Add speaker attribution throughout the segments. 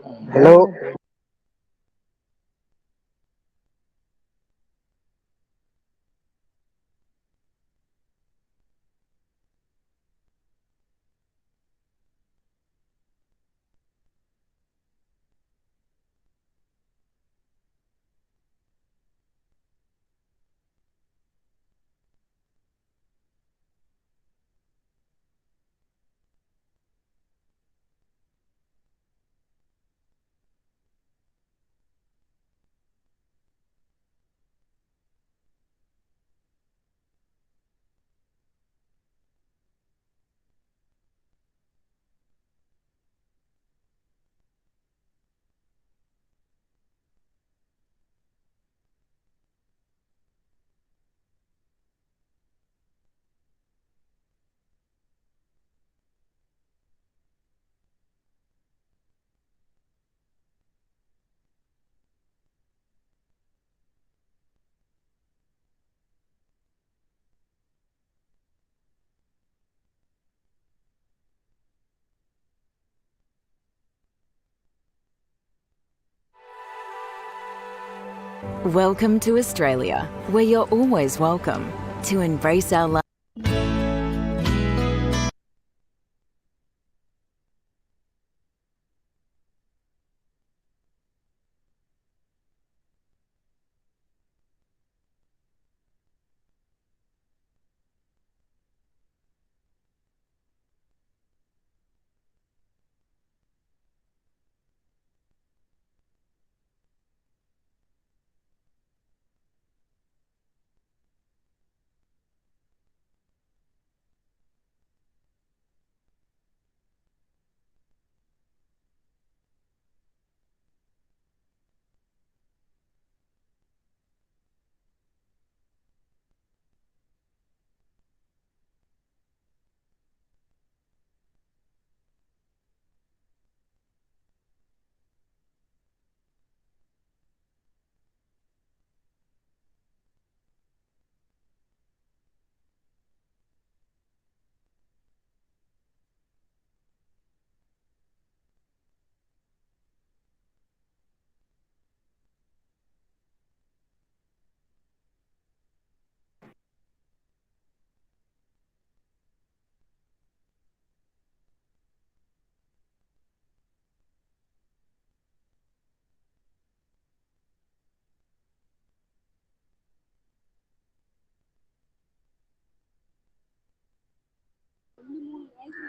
Speaker 1: Hello.
Speaker 2: Welcome to Australia, where you're always welcome to embrace our life.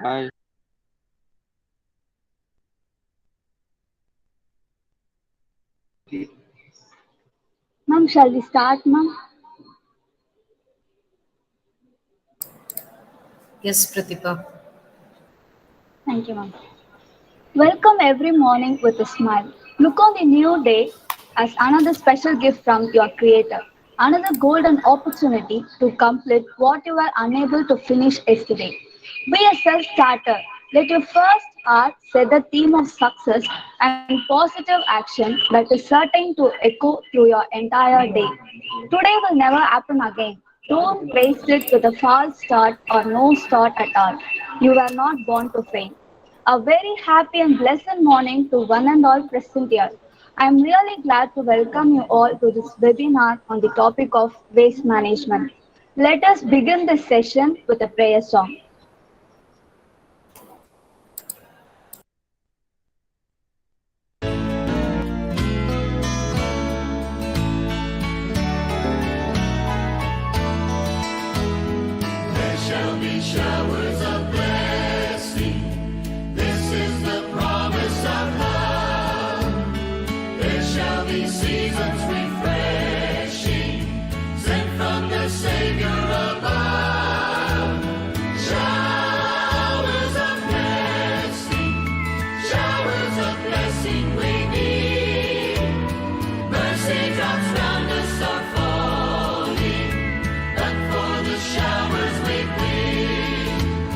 Speaker 1: Hi.
Speaker 3: Ma'am, shall we start, ma'am?
Speaker 4: Yes, Pratibha.
Speaker 3: Thank you, ma'am. Welcome every morning with a smile. Look on the new day as another special gift from your Creator, another golden opportunity to complete what you were unable to finish yesterday. Be a self starter. Let your first hour set the theme of success and positive action that is certain to echo through your entire day. Today will never happen again. Don't waste it with a false start or no start at all. You were not born to fail. A very happy and blessed morning to one and all present here. I am really glad to welcome you all to this webinar on the topic of waste management. Let us begin this session with a prayer song.
Speaker 5: There shall be showers of blessing. This is the promise of love. There shall be seasons refreshing, sent from the Savior above. Showers of blessing we need. Mercy drops round us are falling, but for the showers we plead.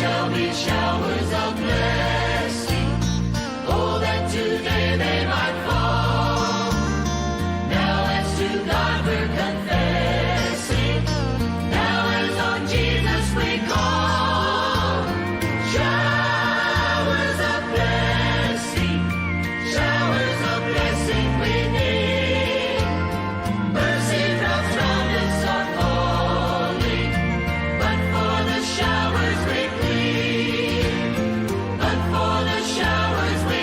Speaker 5: shall be showers of blessing. Oh, that today they might fall. Now as to God we're confessing. Now as on Jesus we call. Showers of blessing. Showers of blessing we need. Mercy drops round us are falling. But for the showers we plead. But for the showers we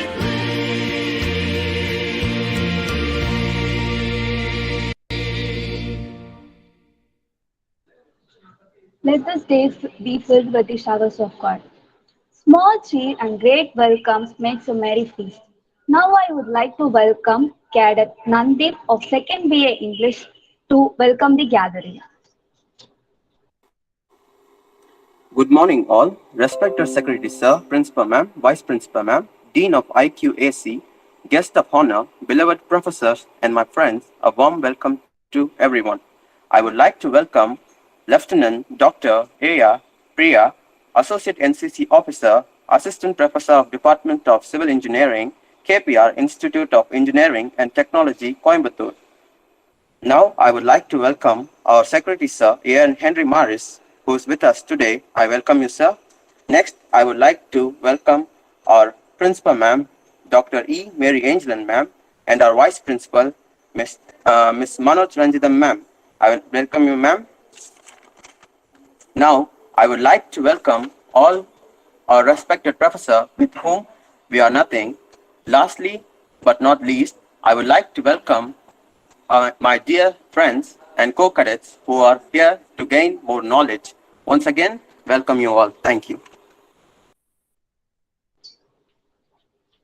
Speaker 3: Let this day be filled with the showers of God. Small cheer and great welcomes makes a merry feast. Now I would like to welcome Cadet Nandip of 2nd BA English to welcome the gathering.
Speaker 1: Good morning, all. Respected Secretary Sir, Principal Ma'am, Vice Principal Ma'am, Dean of IQAC, guest of honor, beloved professors, and my friends, a warm welcome to everyone. I would like to welcome Lieutenant Dr. A. Priya, Associate NCC Officer, Assistant Professor of Department of Civil Engineering, KPR Institute of Engineering and Technology, Coimbatore. Now, I would like to welcome our Secretary, Sir, A.N.Henry Maris, who is with us today. I welcome you, sir. Next, I would like to welcome our Principal, Ma'am, Dr. E. Mary Angeline, Ma'am, and our Vice Principal, Miss Manoranjitham, Ma'am. I will welcome you, Ma'am. Now, I would like to welcome all our respected professor with whom we are nothing. Lastly, but not least, I would like to welcome my dear friends and co-cadets who are here to gain more knowledge. Once again, welcome you all. Thank you.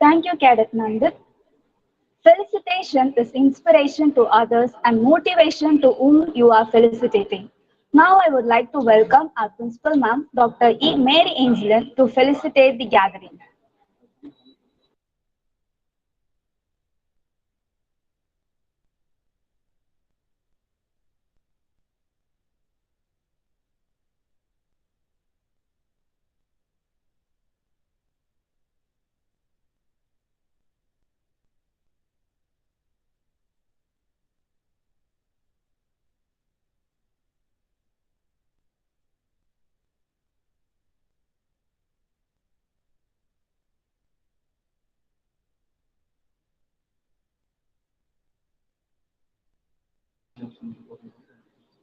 Speaker 3: Thank you, Cadet Nandip. Felicitation is inspiration to others and motivation to whom you are felicitating. Now I would like to welcome our Principal Ma'am, Dr. E. Mary Angeline, to felicitate the gathering.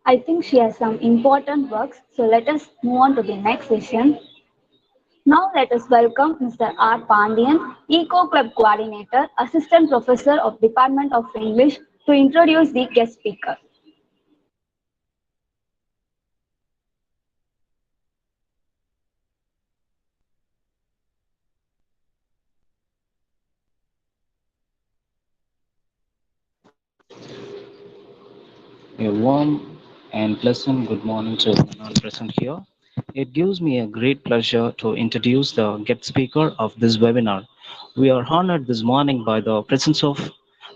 Speaker 3: I think she has some important works, so let us move on to the next session. Now let us welcome Mr. R. Pandiyan, Eco Club Coordinator, Assistant Professor of Department of English, to introduce the guest speaker.
Speaker 4: A warm and pleasant good morning to everyone present here. It gives me a great pleasure to introduce the guest speaker of this webinar. We are honored this morning by the presence of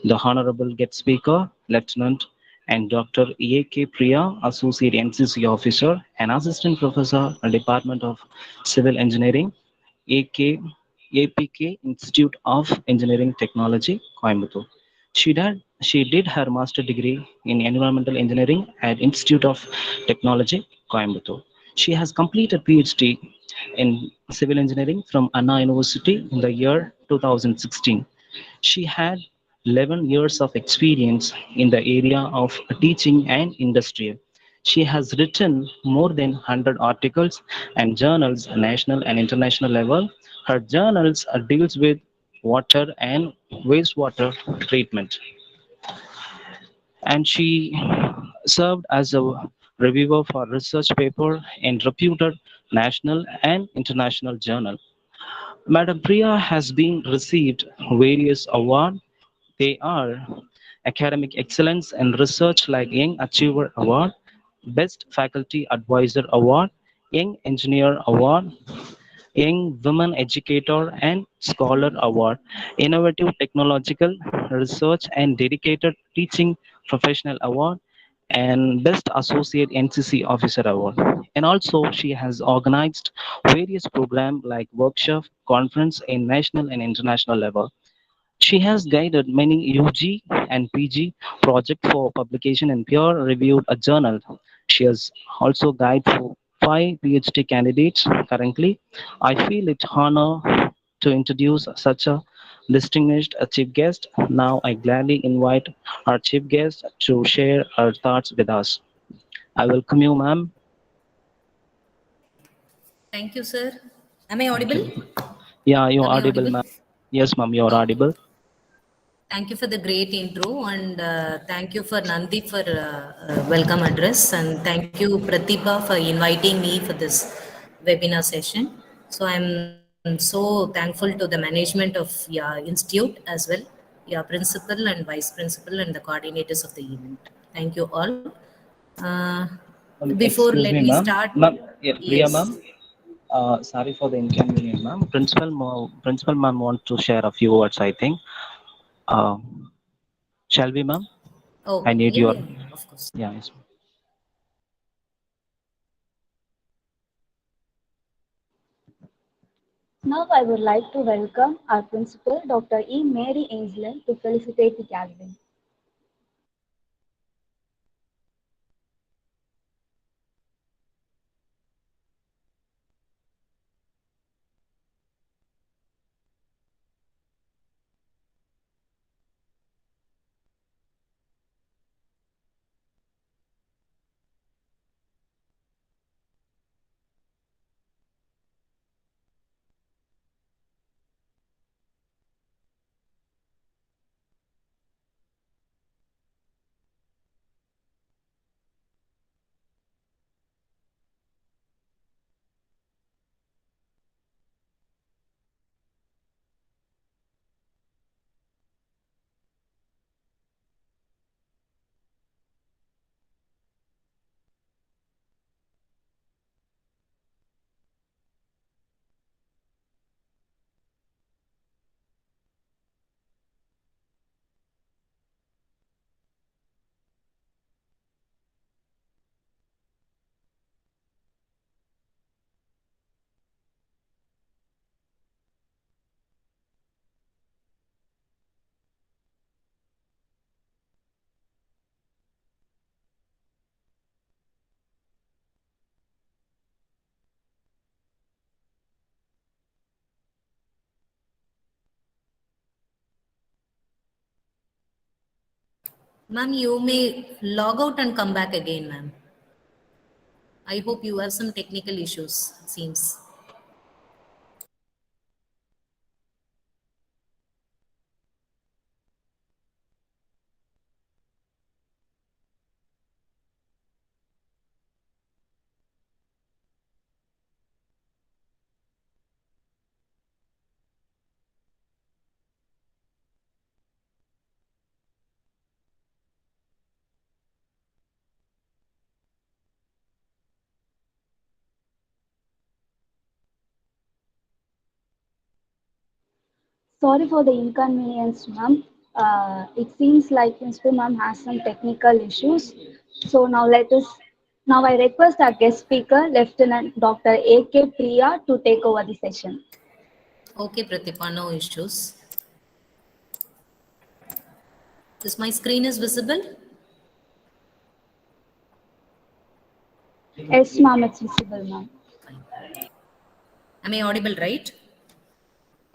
Speaker 4: the Honorable guest speaker, Lieutenant and Dr. A K Priya, Associate NCC Officer and Assistant Professor, Department of Civil Engineering, AK, APK Institute of Engineering Technology, Coimbatore. She did her master degree in environmental engineering at Institute of Technology, Coimbatore. She has completed PhD in civil engineering from Anna University in the year 2016. She had 11 years of experience in the area of teaching and industrial. She has written more than 100 articles and journals at national and international level. Her journals deals with water and wastewater treatment, and she served as a reviewer for research paper in reputed national and international journal. Madam Priya has been received various awards. They are Academic Excellence in Research like Young Achiever Award, Best Faculty Advisor Award, Young Engineer Award, Young Women Educator and Scholar Award, Innovative Technological Research and Dedicated Teaching Professional Award, and Best Associate NCC Officer Award. And also, she has organized various programs like workshop, conference in national and international level. She has guided many UG and PG projects for publication in peer-reviewed journal. She has also guided for 5 PhD candidates currently. I feel it honor to introduce such a distinguished chief guest. Now I gladly invite our chief guest to share her thoughts with us. I welcome you, ma'am.
Speaker 6: Thank you, sir. Am I
Speaker 4: Thank
Speaker 6: audible?
Speaker 4: you. Yeah, you're
Speaker 6: Am I
Speaker 4: audible,
Speaker 6: audible?
Speaker 4: ma'am. Yes, ma'am, you're
Speaker 6: Okay.
Speaker 4: audible.
Speaker 6: Thank you for the great intro and thank you for Nandi for welcome address and thank you Pratibha for inviting me for this webinar session. So I'm so thankful to the management of your institute as well, your principal and vice principal and the coordinators of the event. Thank you all. Uh, Before let
Speaker 4: Excuse
Speaker 6: me
Speaker 4: me, ma'am.
Speaker 6: start.
Speaker 4: Ma'am, yeah, Priya,
Speaker 6: Yes.
Speaker 4: ma'am. Sorry for the inconvenience, ma'am. Principal, ma'am, want to share a few words. I think. Uh, shall we, ma'am? I
Speaker 6: Oh,
Speaker 4: need
Speaker 6: yeah,
Speaker 4: your.
Speaker 6: yeah, yeah, of course.
Speaker 4: Yeah, yes.
Speaker 3: Now I would like to welcome our principal, Dr. E. Mary Angeline, to felicitate the gathering.
Speaker 6: Ma'am, you may log out and come back again, ma'am. I hope you have some technical issues, it seems.
Speaker 3: Sorry for the inconvenience, ma'am. It seems like Principal ma'am has some technical issues. So now I request our guest speaker, Lieutenant Dr. A K Priya, to take over the session.
Speaker 6: Okay, Pratibha, no issues. Is my screen is visible?
Speaker 3: Yes, ma'am, it's visible, ma'am.
Speaker 6: Fine. Am I audible, right?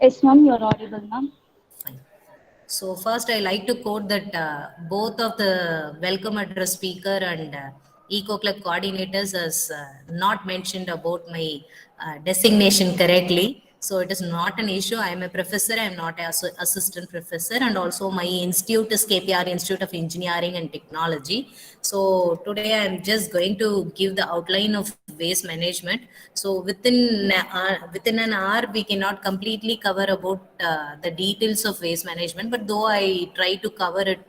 Speaker 3: Yes, ma'am, you're audible, ma'am.
Speaker 6: Fine. So first, I like to quote that both of the welcome address speaker and Eco Club coordinators has not mentioned about my designation correctly. So it is not an issue. I am a professor. I am not an assistant professor, and also my institute is KPR Institute of Engineering and Technology. So today I am just going to give the outline of waste management. So within an hour we cannot completely cover about the details of waste management, but though I try to cover it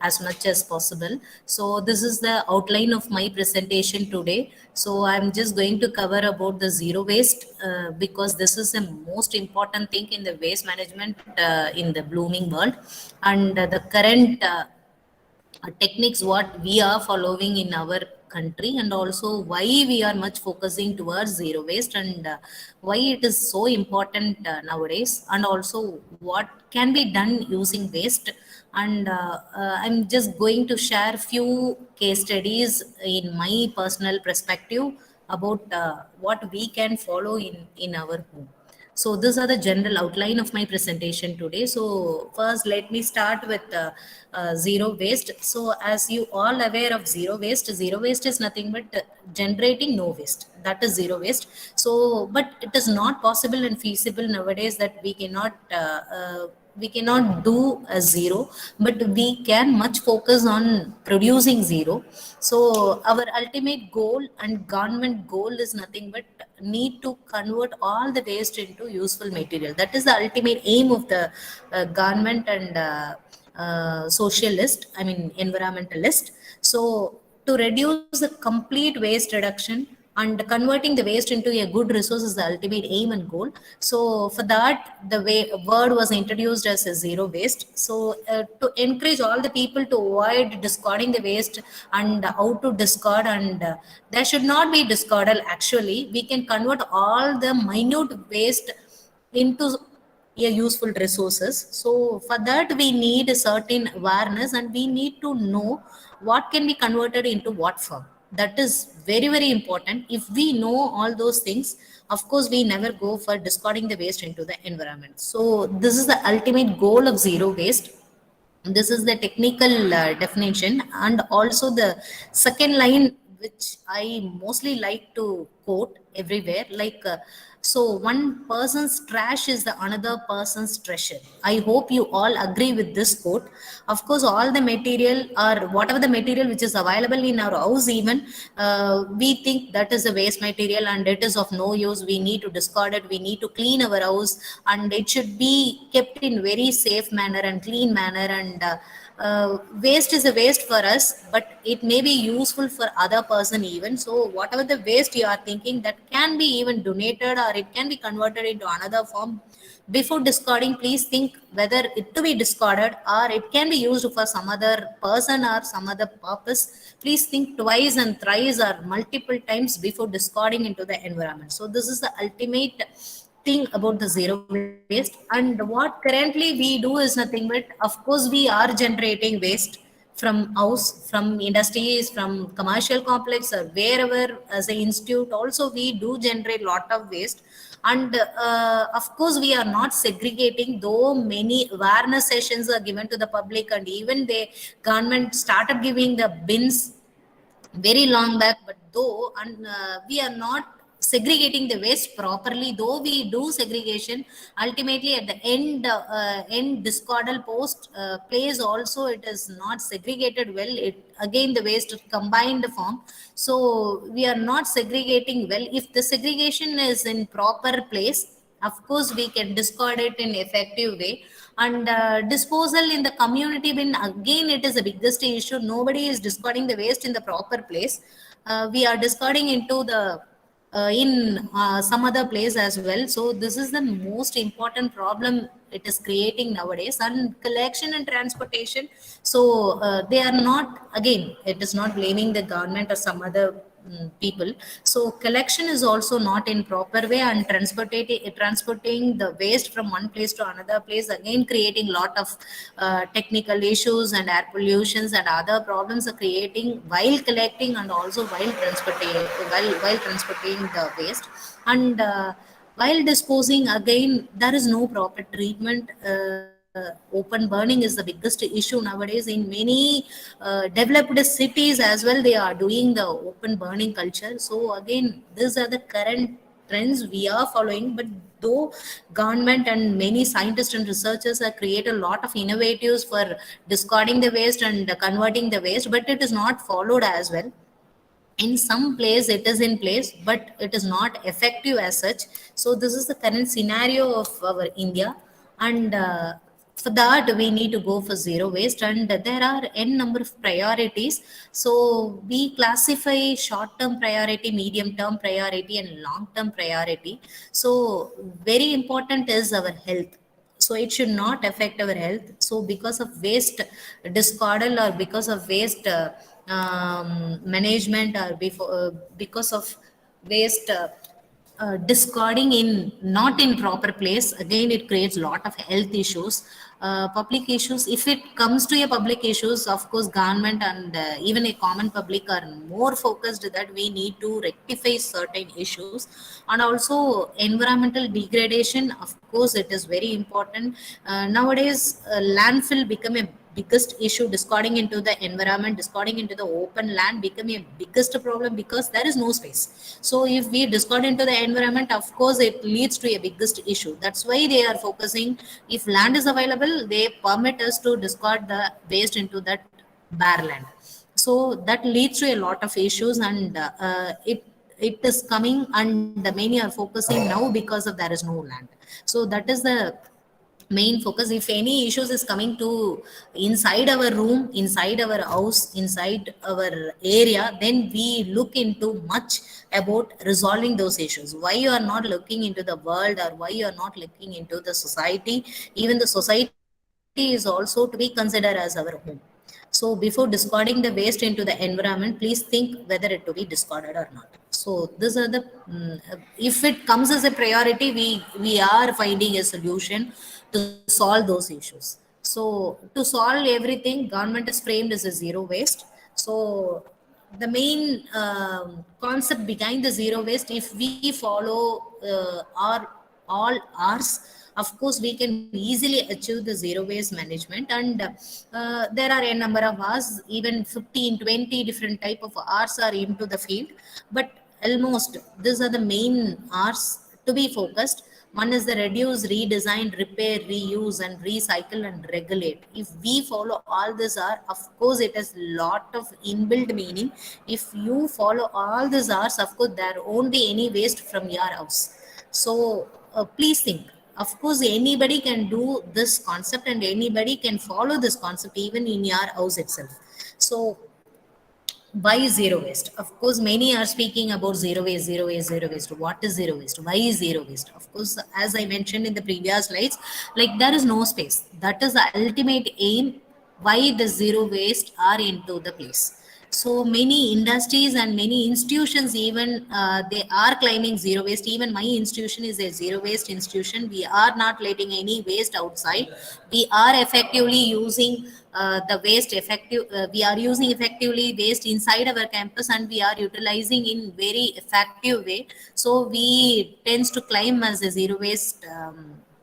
Speaker 6: as much as possible. So this is the outline of my presentation today. So I'm just going to cover about the zero waste because this is the most important thing in the waste management in the blooming world, and the current techniques what we are following in our country, and also why we are much focusing towards zero waste, and why it is so important nowadays, and also what can be done using waste. And I'm just going to share few case studies in my personal perspective about what we can follow in our home. So these are the general outline of my presentation today. So first, let me start with zero waste. So as you all aware of zero waste is nothing but generating no waste. That is zero waste. So, but it is not possible and feasible nowadays that we cannot do a zero, but we can much focus on producing zero. So our ultimate goal and government goal is nothing but need to convert all the waste into useful material. That is the ultimate aim of the government and socialist, I mean environmentalist. So to reduce the complete waste reduction and converting the waste into a good resource is the ultimate aim and goal. So for that, the way word was introduced as a zero waste. So to encourage all the people to avoid discarding the waste and how to discard, and there should not be discarded. Actually, we can convert all the minute waste into a useful resources. So for that we need a certain awareness, and we need to know what can be converted into what form. That is very very important. If we know all those things, of course we never go for discarding the waste into the environment. So this is the ultimate goal of zero waste. This is the technical definition. And also the second line which I mostly like to quote everywhere, like so one person's trash is the another person's treasure. I hope you all agree with this quote. Of course all the material or whatever the material which is available in our house, even we think that is a waste material and it is of no use, we need to discard it, we need to clean our house, and it should be kept in very safe manner and clean manner. And waste is a waste for us, but it may be useful for other person even. So whatever the waste you are thinking, that can be even donated or it can be converted into another form. Before discarding, please think whether it to be discarded or it can be used for some other person or some other purpose. Please think twice and thrice or multiple times before discarding into the environment. So this is the ultimate thing about the zero waste. And what currently we do is nothing but, of course we are generating waste from house, from industries, from commercial complex, or wherever as an institute also we do generate lot of waste. And of course we are not segregating, though many awareness sessions are given to the public, and even the government started giving the bins very long back. But though, and we are not segregating the waste properly, though we do segregation, ultimately at the end discardal post place also it is not segregated well, it again the waste combined form. So we are not segregating well. If the segregation is in proper place, of course we can discard it in effective way. And disposal in the community bin, again it is the biggest issue. Nobody is discarding the waste in the proper place. We are discarding into the in some other place as well. So this is the most important problem it is creating nowadays. And collection and transportation, so they are not, again it is not blaming the government or some other people. So collection is also not in proper way, and transporting the waste from one place to another place, again creating lot of technical issues and air pollutions and other problems are creating while collecting and also while transporting the waste. And while disposing, again there is no proper treatment. Open burning is the biggest issue nowadays in many developed cities as well. They are doing the open burning culture. So again these are the current trends we are following. But though government and many scientists and researchers have created a lot of innovatives for discarding the waste and converting the waste, but it is not followed as well. In some place it is in place, but it is not effective as such. So this is the current scenario of our India. And for that we need to go for zero waste, and there are n number of priorities. So we classify short term priority, medium term priority, and long term priority. So very important is our health. So it should not affect our health. So because of waste discardal, or because of waste management, or because of waste discarding in not in proper place, again it creates a lot of health issues, public issues. If it comes to a public issues, of course government and even a common public are more focused that we need to rectify certain issues. And also environmental degradation, of course it is very important. Nowadays landfill become a biggest issue. Discarding into the environment, discarding into the open land become a biggest problem, because there is no space. So if we discard into the environment, of course it leads to a biggest issue. That's why they are focusing, if land is available, they permit us to discard the waste into that bare land. So that leads to a lot of issues, and it is coming, and many are focusing now because of there is no land. So that is the main focus. If any issues is coming to inside our room, inside our house, inside our area, then we look into much about resolving those issues. Why you are not looking into the world, or why you are not looking into the society? Even the society is also to be considered as our home. So before discarding the waste into the environment, please think whether it to be discarded or not. So these are the if it comes as a priority, we are finding a solution to solve those issues. So to solve everything, government is framed as a zero waste. So the main concept behind the zero waste, if we follow our all ours, of course we can easily achieve the zero waste management. And there are a number of hours, even 15 20 different type of hours are into the field. But almost these are the main hours to be focused. One is the reduce, redesign, repair, reuse, and recycle and regulate. If we follow all this are, of course it has lot of inbuilt meaning. If you follow all these hours, of course there won't be any waste from your house. So please think. Of course anybody can do this concept, and anybody can follow this concept even in your house itself. So why zero waste? Of course many are speaking about zero waste, zero waste, zero waste. What is zero waste? Why is zero waste? Of course, as I mentioned in the previous slides, like there is no space. That is the ultimate aim why the zero waste are into the place. So many industries and many institutions, even they are claiming zero waste. Even my institution is a zero waste institution. We are not letting any waste outside. We are effectively using the waste effective we are using effectively waste inside our campus, and we are utilizing in very effective way. So we tends to claim as a zero waste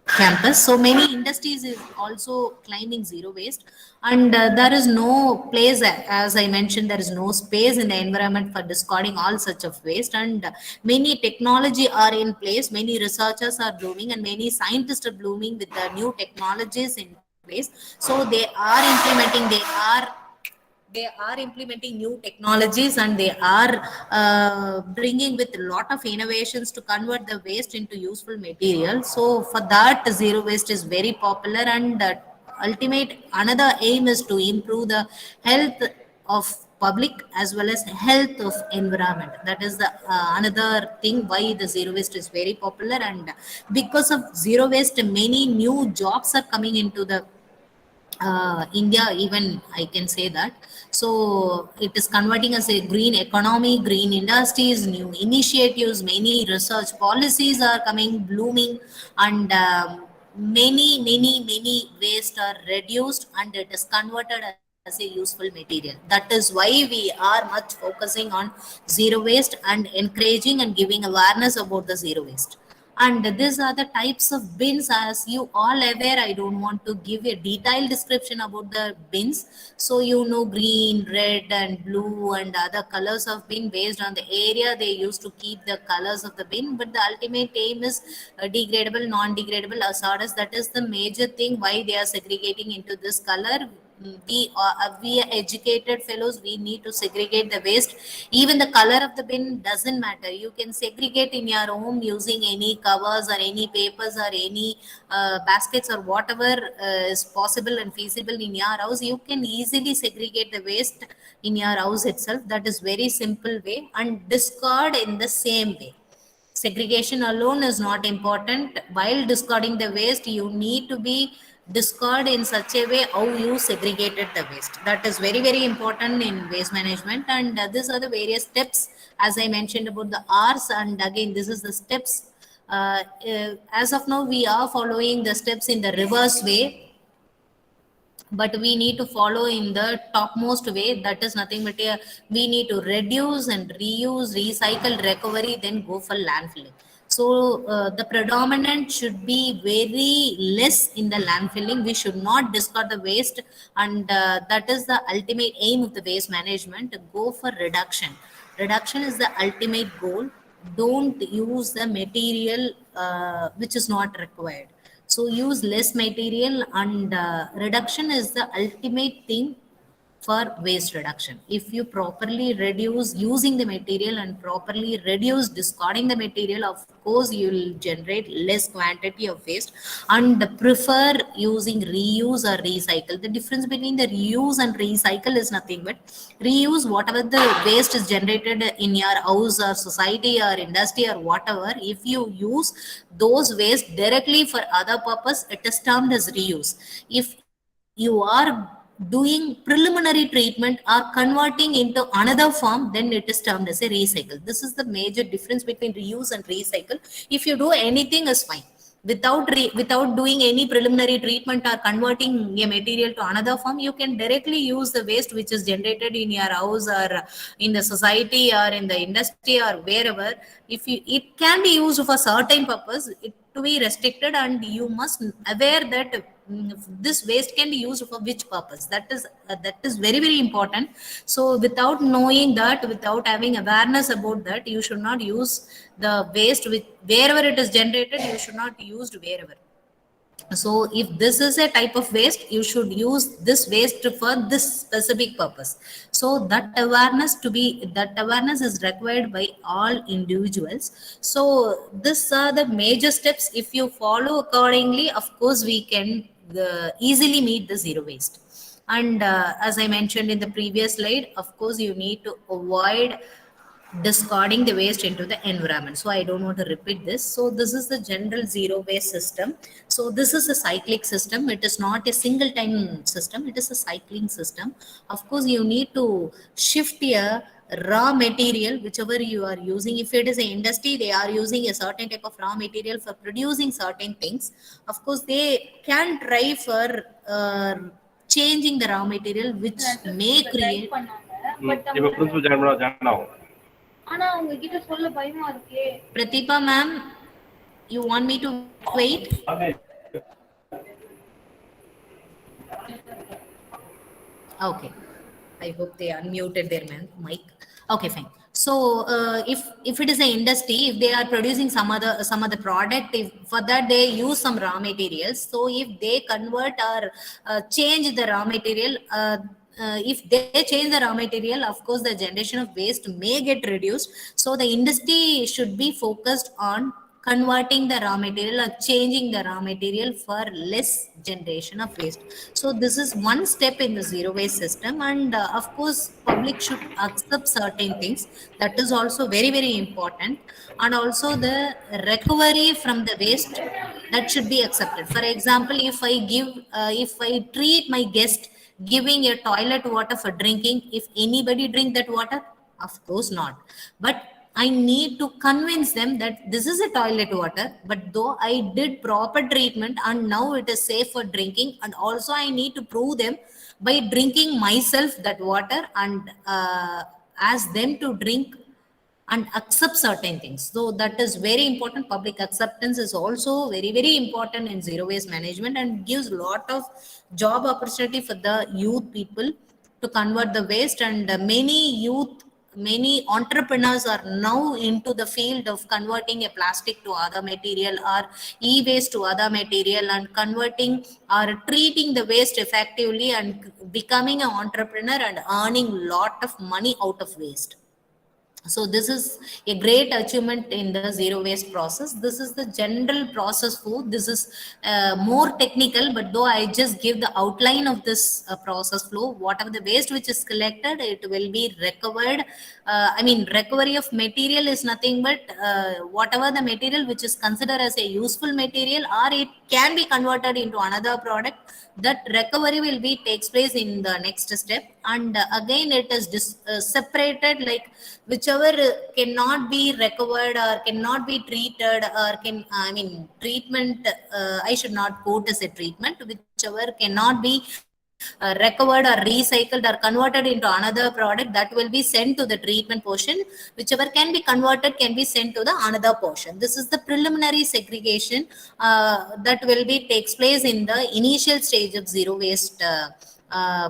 Speaker 6: campus. So many industries is also claiming zero waste. And there is no place, as I mentioned, there is no space in the environment for discarding all such of waste. And many technology are in place, many researchers are blooming, and many scientists are blooming with the new technologies in place. So they are implementing new technologies, and they are bringing with a lot of innovations to convert the waste into useful material. So for that, zero waste is very popular. And ultimate another aim is to improve the health of public as well as health of environment. That is the another thing why the zero waste is very popular. And because of zero waste, many new jobs are coming into the India, even I can say that. So it is converting as a green economy, green industries, new initiatives, many research policies are coming, blooming, and many waste are reduced, and it is converted as a useful material. That is why we are much focusing on zero waste and encouraging and giving awareness about the zero waste. And these are the types of bins. As you all aware, I don't want to give a detailed description about the bins. So you know, green, red, and blue, and other colors of bin based on the area they used to keep the colors of the bin. But the ultimate aim is degradable, non-degradable, hazardous. That is the major thing why they are segregating into this color. We are educated fellows, we need to segregate the waste. Even the color of the bin doesn't matter. You can segregate in your home using any covers or any papers or any baskets or whatever is possible and feasible in your house. You can easily segregate the waste in your house itself. That is very simple way. And discard in the same way. Segregation alone is not important. While discarding the waste, you need to be discard in such a way how you segregated the waste. That is very, very important in waste management. And these are the various steps, as I mentioned about the R's. And again, this is the steps. As of now, we are following the steps in the reverse way, but we need to follow in the topmost way. That is nothing but we need to reduce and reuse, recycle, recovery, then go for landfilling. So the predominant should be very less in the landfilling. We should not discard the waste, and that is the ultimate aim of the waste management. Go for reduction. Reduction is the ultimate goal. Don't use the material which is not required. So use less material, and reduction is the ultimate thing for waste reduction. If you properly reduce using the material and properly reduce discarding the material, of course you will generate less quantity of waste, and prefer using reuse or recycle. The difference between the reuse and recycle is nothing but reuse whatever the waste is generated in your house or society or industry or whatever. If you use those waste directly for other purpose, it is termed as reuse. If you are doing preliminary treatment or converting into another form, then it is termed as a recycle. This is the major difference between reuse and recycle. If you do anything is fine. Without doing any preliminary treatment or converting a material to another form, you can directly use the waste which is generated in your house or in the society or in the industry or wherever. If you, it can be used for certain purpose, it to be restricted, and you must aware that this waste can be used for which purpose. That is very, very important. So without knowing that, without having awareness about that, you should not use the waste with wherever it is generated. You should not use wherever. So if this is a type of waste, you should use this waste for this specific purpose. So that awareness is required by all individuals. So these are the major steps. If you follow accordingly, of course we can easily meet the zero waste. And as I mentioned in the previous slide, of course you need to avoid discarding the waste into the environment. So I don't want to repeat this. So this is the general zero waste system. So this is a cyclic system. It is not a single time system. It is a cycling system. Of course, you need to shift a raw material, whichever you are using. If it is an industry, they are using a certain type of raw material for producing certain things. Of course, they can try for changing the raw material, which may create. Pratibha ma'am, you want me to wait? Okay. I hope they unmuted their mic. Okay, fine. So if it is an industry, if they are producing some other product, if for that they use some raw materials. So if they convert or change the raw material, if they change the raw material, of course the generation of waste may get reduced. So the industry should be focused on converting the raw material or changing the raw material for less generation of waste. So this is one step in the zero waste system. And of course public should accept certain things. That is also very, very important. And also the recovery from the waste, that should be accepted. For example, if I treat my guest giving a toilet water for drinking, if anybody drink that water, of course not. But I need to convince them that this is a toilet water, but though I did proper treatment and now it is safe for drinking, and also I need to prove them by drinking myself that water, and ask them to drink and accept certain things. So that is very important. Public acceptance is also very, very important in zero waste management, and gives a lot of job opportunity for the youth people to convert the waste. And many entrepreneurs are now into the field of converting a plastic to other material or e-waste to other material, and converting or treating the waste effectively, and becoming an entrepreneur and earning lot of money out of waste. So this is a great achievement in the zero waste process. This is the general process flow. This is more technical, but though I just give the outline of this process flow. Whatever the waste which is collected, it will be recovered. I mean, recovery of material is nothing but whatever the material which is considered as a useful material, or it can be converted into another product. That recovery will be takes place in the next step. And again it is separated, like whichever cannot be recovered or cannot be treated, or can, I mean, treatment, I should not quote as a treatment, whichever cannot be recovered or recycled or converted into another product, that will be sent to the treatment portion. Whichever can be converted can be sent to the another portion. This is the preliminary segregation that will be takes place in the initial stage of zero waste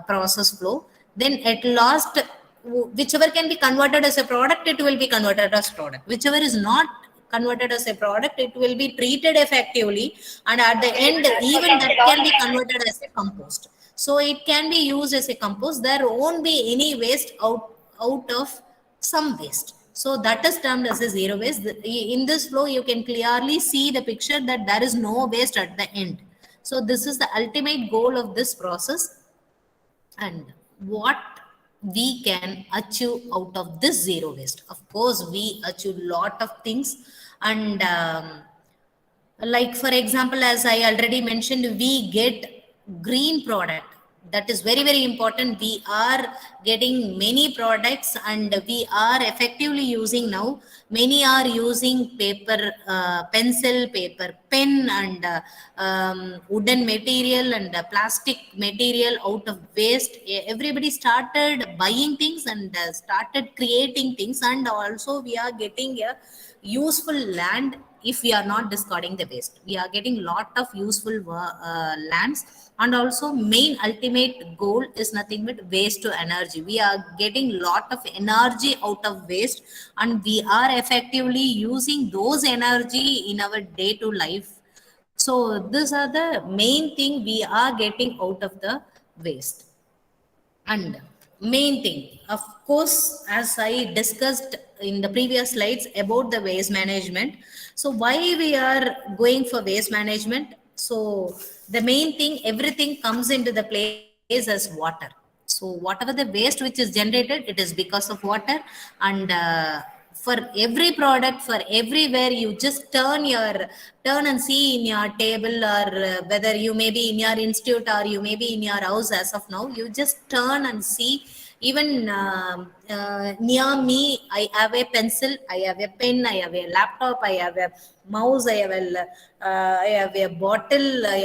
Speaker 6: process flow. Then at last, whichever can be converted as a product, it will be converted as product. Whichever is not converted as a product, it will be treated effectively, and at the end even that can be converted as a compost. So it can be used as a compost. There won't be any waste out of some waste. So that is termed as a zero waste. In this flow you can clearly see the picture that there is no waste at the end. So this is the ultimate goal of this process. And what we can achieve out of this zero waste? Of course we achieve lot of things. And like for example, as I already mentioned, we get green product. That is very very important. We are getting many products, and we are effectively using now. Many are using paper, pencil, paper pen, and wooden material and plastic material out of waste. Everybody started buying things and started creating things, and also we are getting a useful land. If we are not discarding the waste, we are getting lot of useful lands. And also main ultimate goal is nothing but waste to energy. We are getting lot of energy out of waste, and we are effectively using those energy in our day to life. So these are the main thing we are getting out of the waste. And main thing, of course, as I discussed in the previous slides about the waste management. So why we are going for waste management? So the main thing, everything comes into the place as water. So whatever the waste which is generated, it is because of water. And for every product, for everywhere, you just turn and see in your table, or whether you may be in your institute or you may be in your house. As of now, you just turn and see. Even near me, I have a pencil, I have a pen, I have a laptop, I have a mouse, I have a bottle, I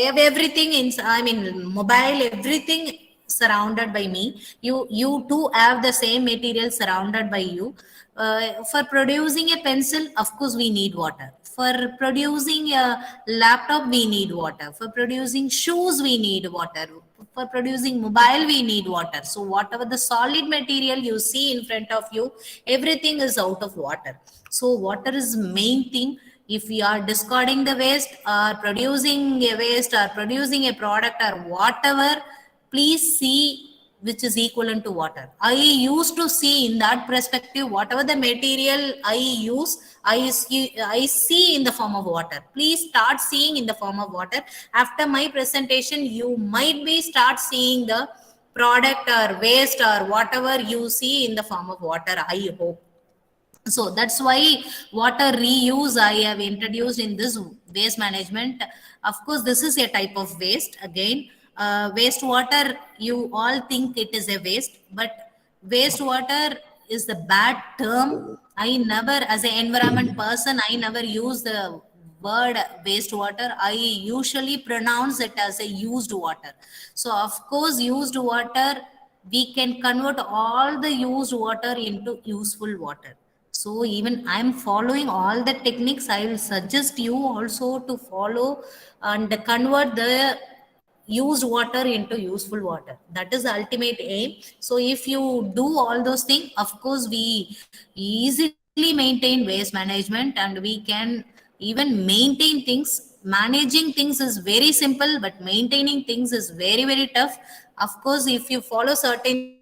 Speaker 6: have everything in, I mean, mobile, everything surrounded by me. You too have the same material surrounded by you. For producing a pencil, of course we need water. For producing a laptop, we need water. For producing shoes, we need water. For producing mobile, we need water. So whatever the solid material you see in front of you, everything is out of water. So water is main thing. If we are discarding the waste, or producing a waste, or producing a product, or whatever, please see which is equivalent to water. I used to see in that perspective. Whatever the material I use, I see in the form of water. Please start seeing in the form of water. After my presentation, you might be start seeing the product or waste or whatever you see in the form of water, I hope. So that's why water reuse I have introduced in this waste management. Of course, this is a type of waste. Again, wastewater, you all think it is a waste, but wastewater is the bad term. I never, as an environment person, I never use the word wastewater. I usually pronounce it as a used water. So of course, used water, we can convert all the used water into useful water. So even I'm following all the techniques. I will suggest you also to follow and convert the used water into useful water. That is the ultimate aim. So if you do all those things, of course we easily maintain waste management, and we can even maintain things. Managing things is very simple, but maintaining things is very very tough. Of course, if you follow certain things,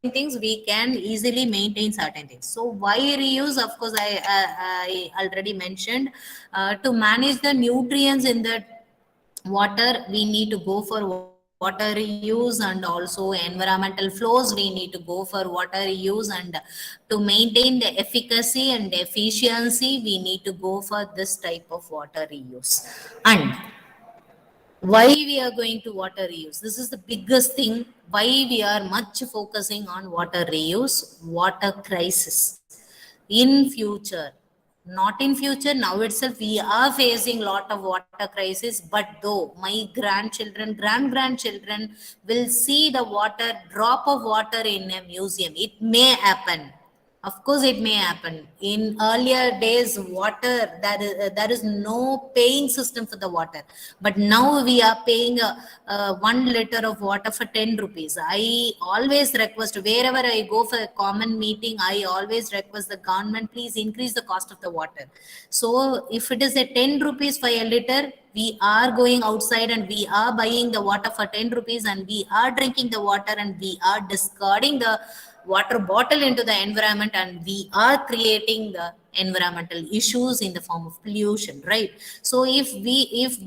Speaker 6: things, we can easily maintain certain things. So why reuse? Of course, I already mentioned, to manage the nutrients in the water, we need to go for water reuse, and also environmental flows, we need to go for water reuse, and to maintain the efficacy and efficiency, we need to go for this type of water reuse. And why we are going to water reuse, this is the biggest thing. Why we are much focusing on water reuse? Water crisis in future, not in future, now itself we are facing lot of water crisis, but though my grandchildren, grandchildren will see the water, drop of water in a museum, it may happen. Of course, it may happen. In earlier days, water, there is no paying system for the water. But now we are paying 1 liter of water for 10 rupees. I always request, wherever I go for a common meeting, I always request the government, please increase the cost of the water. So if it is a 10 rupees for a liter, we are going outside and we are buying the water for 10 rupees, and we are drinking the water, and we are discarding the water bottle into the environment, and we are creating the environmental issues in the form of pollution, right? So if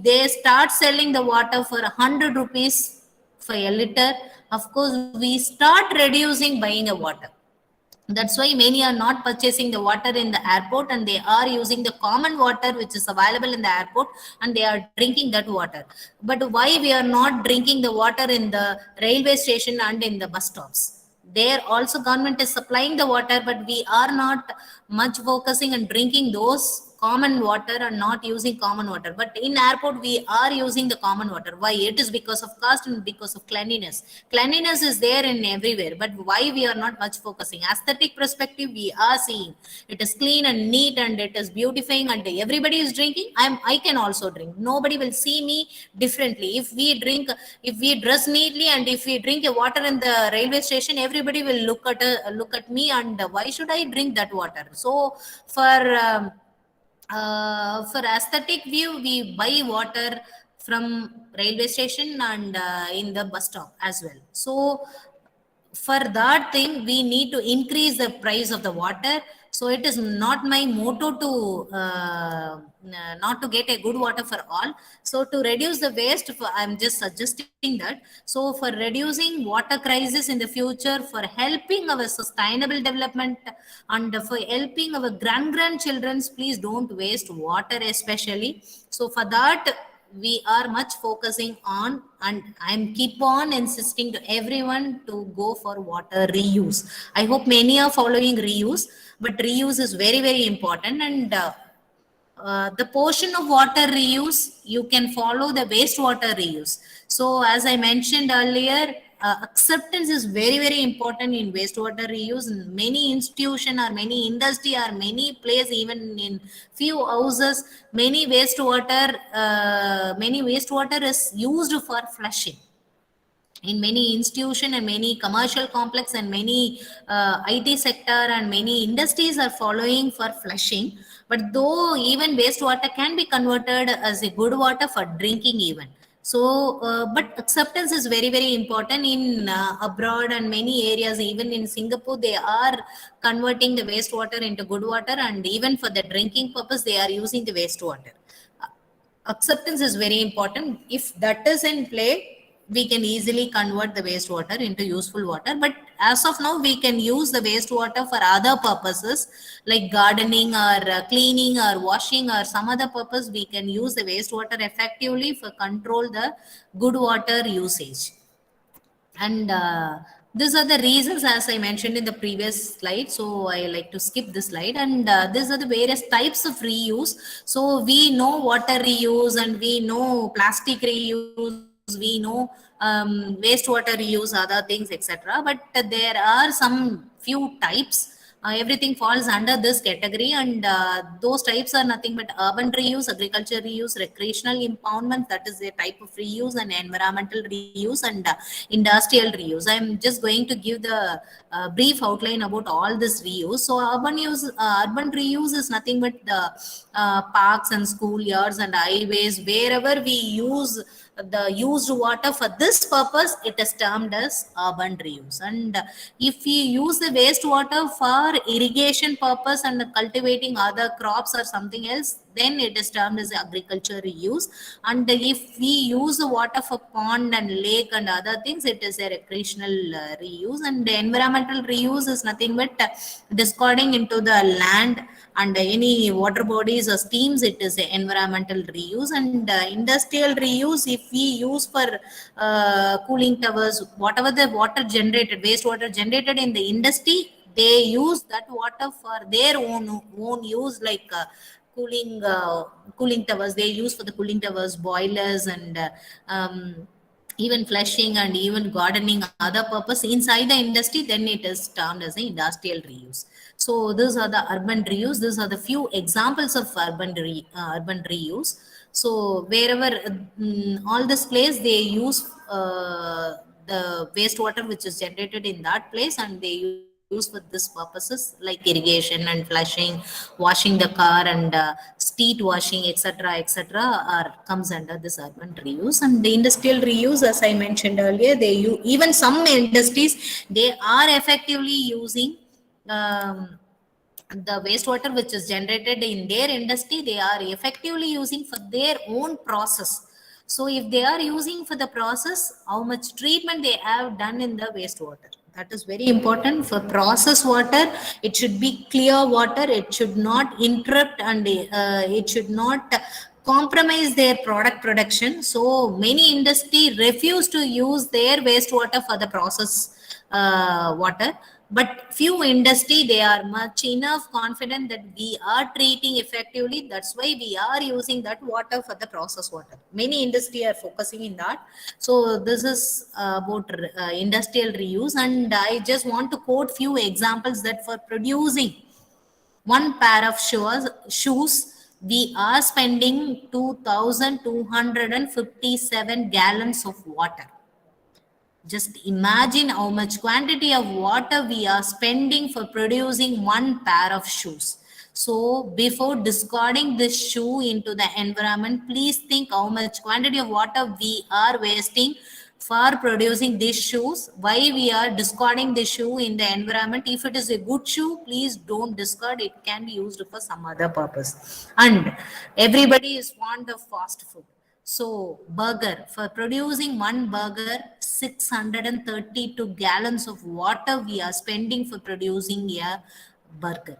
Speaker 6: they start selling the water for 100 rupees for a liter, of course we start reducing buying a water. That's why many are not purchasing the water in the airport, and they are using the common water which is available in the airport, and they are drinking that water. But why we are not drinking the water in the railway station and in the bus stops? There also government is supplying the water, but we are not much focusing on drinking those common water and not using common water. But in airport we are using the common water. Why? It is because of cost and because of cleanliness. Cleanliness is there in everywhere, but why we are not much focusing? Aesthetic perspective, we are seeing it is clean and neat and it is beautifying, and everybody is drinking. I can also drink. Nobody will see me differently. If we drink, if we dress neatly, and if we drink a water in the railway station, everybody will look at me, and why should I drink that water? So for aesthetic view, we buy water from railway station and in the bus stop as well. So for that thing, we need to increase the price of the water. So it is not my motto to not to get a good water for all. So to reduce the waste, I'm just suggesting that. So for reducing water crisis in the future, for helping our sustainable development, and for helping our grandchildren, please don't waste water especially. So for that, we are much focusing on, and I'm keep on insisting to everyone to go for water reuse. I hope many are following reuse, but reuse is very, very important. And the portion of water reuse, you can follow the wastewater reuse. So as I mentioned earlier, acceptance is very, very important in wastewater reuse. Many institution or many industry or many place, even in few houses, many wastewater is used for flushing. In many institution and many commercial complex and many IT sector and many industries are following for flushing. But though even wastewater can be converted as a good water for drinking even. So, but acceptance is very, very important in abroad and many areas. Even in Singapore, they are converting the wastewater into good water, and even for the drinking purpose, they are using the wastewater. Acceptance is very important. If that is in play, we can easily convert the wastewater into useful water. But as of now, we can use the wastewater for other purposes like gardening or cleaning or washing or some other purpose. We can use the wastewater effectively for control the good water usage. And these are the reasons, as I mentioned in the previous slide. So I like to skip this slide. And these are the various types of reuse. So we know water reuse, and we know plastic reuse, we know wastewater reuse, other things, etc. But there are some few types. Everything falls under this category, and those types are nothing but urban reuse, agriculture reuse, recreational impoundment, that is a type of reuse, and environmental reuse, and industrial reuse. I'm just going to give the brief outline about all this reuse. So urban reuse is nothing but the parks and schoolyards and highways, wherever we use the used water for this purpose, it is termed as urban reuse. And if we use the wastewater for irrigation purpose and cultivating other crops or something else, then it is termed as agriculture reuse. And if we use the water for pond and lake and other things, it is a recreational reuse. And the environmental reuse is nothing but discarding into the land and any water bodies or streams, it is a environmental reuse. And industrial reuse, if we use for cooling towers, whatever the water generated, wastewater generated in the industry, they use that water for their own use, like cooling towers. They use for the cooling towers, boilers, and even flushing and even gardening, other purpose inside the industry, then it is termed as an industrial reuse. So these are the urban reuse. These are the few examples of urban reuse. So wherever all this place, they use the wastewater which is generated in that place, and they use for this purposes like irrigation and flushing, washing the car, and street washing, etc., etc., are comes under this urban reuse. And the industrial reuse, as I mentioned earlier, they use, even some industries, they are effectively using the wastewater which is generated in their industry, they are effectively using for their own process. So if they are using for the process, how much treatment they have done in the wastewater, that is very important. For process water, it should be clear water, it should not interrupt, and it should not compromise their product production. So many industry refuse to use their wastewater for the process water, but few industry, they are much enough confident that we are treating effectively, that's why we are using that water for the process water. Many industry are focusing in that. So this is about industrial reuse. And I just want to quote few examples that for producing one pair of shoes, we are spending 2,257 gallons of water. Just imagine how much quantity of water we are spending for producing one pair of shoes. So before discarding this shoe into the environment, please think how much quantity of water we are wasting for producing these shoes. Why we are discarding the shoe in the environment? If it is a good shoe, please don't discard. It can be used for some other purpose. And everybody is fond of fast food. So burger, for producing one burger, 632 gallons of water we are spending for producing a burger.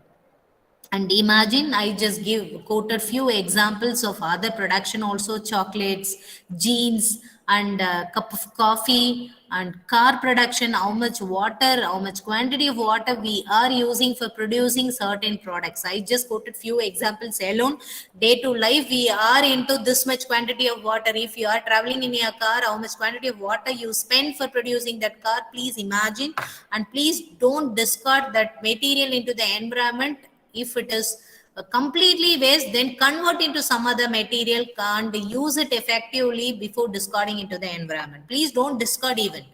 Speaker 6: And imagine, I just quoted few examples of other production also, chocolates, jeans, and cup of coffee, and car production, how much water, how much quantity of water we are using for producing certain products. I just quoted few examples alone. Day to life, we are into this much quantity of water. If you are traveling in your car, how much quantity of water you spend for producing that car, please imagine. And please don't discard that material into the environment. If it is completely waste, then convert into some other material and use it effectively before discarding into the environment. Please don't discard even.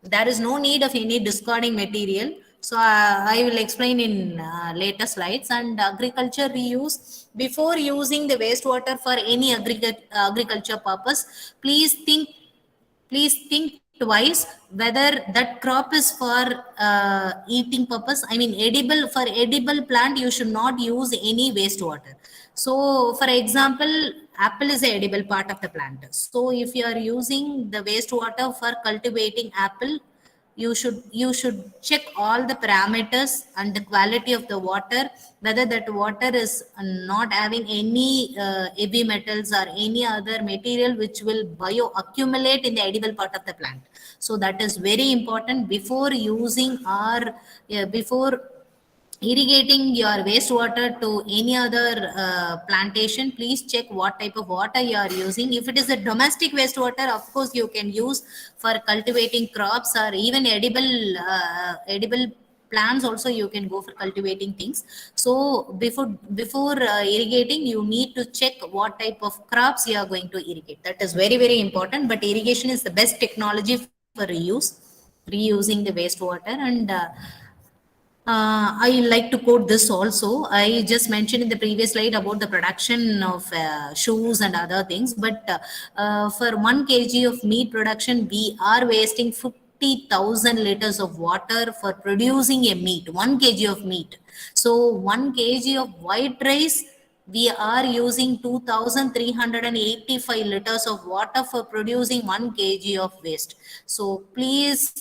Speaker 6: There is no need of any discarding material. So I will explain in later slides. And agriculture reuse, before using the wastewater for any agriculture purpose, please think twice whether that crop is for eating purpose. I mean, for edible plant, you should not use any wastewater. So for example, apple is an edible part of the plant. So if you are using the wastewater for cultivating apple, you should check all the parameters and the quality of the water, whether that water is not having any heavy metals or any other material which will bioaccumulate in the edible part of the plant. So that is very important before using or before irrigating your wastewater to any other plantation. Please check what type of water you are using. If it is a domestic wastewater, of course you can use for cultivating crops, or even edible plants also you can go for cultivating things. So before irrigating, you need to check what type of crops you are going to irrigate. That is very, very important. But irrigation is the best technology for reusing the wastewater. And I like to quote this also. I just mentioned in the previous slide about the production of shoes and other things, but for 1 kg of meat production, we are wasting 50,000 liters of water for producing a meat, 1 kg of meat. So 1 kg of white rice, we are using 2,385 liters of water for producing 1 kg of waste. So please,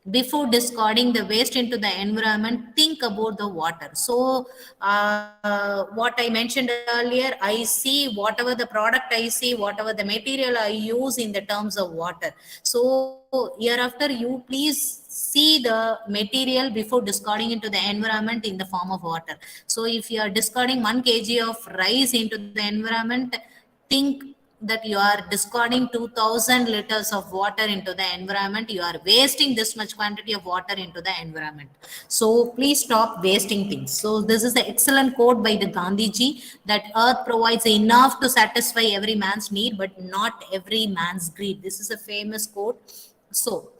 Speaker 6: before discarding the waste into the environment, think about the water. So what I mentioned earlier, I see whatever the product I see, whatever the material I use in the terms of water. So hereafter, you please see the material before discarding into the environment in the form of water. So if you are discarding 1 kg of rice into the environment, think that you are discarding 2000 liters of water into the environment. You are wasting this much quantity of water into the environment. So please stop wasting things. So this is the excellent quote by the Gandhiji, that earth provides enough to satisfy every man's need, but not every man's greed. This is a famous quote. So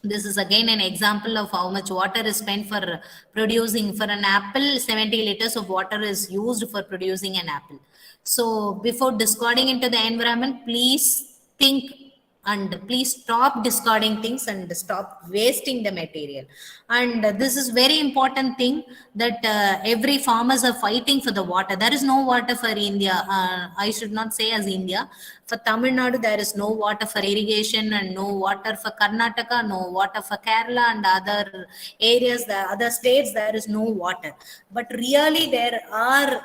Speaker 6: this is again an example of how much water is spent for producing. For an apple, 70 liters of water is used for producing an apple. So before discarding into the environment, please think, and please stop discarding things and stop wasting the material. And this is very important thing, that every farmers are fighting for the water. There is no water for India. I should not say as India. For Tamil Nadu, there is no water for irrigation, and no water for Karnataka, no water for Kerala and other areas, the other states, there is no water. But really there are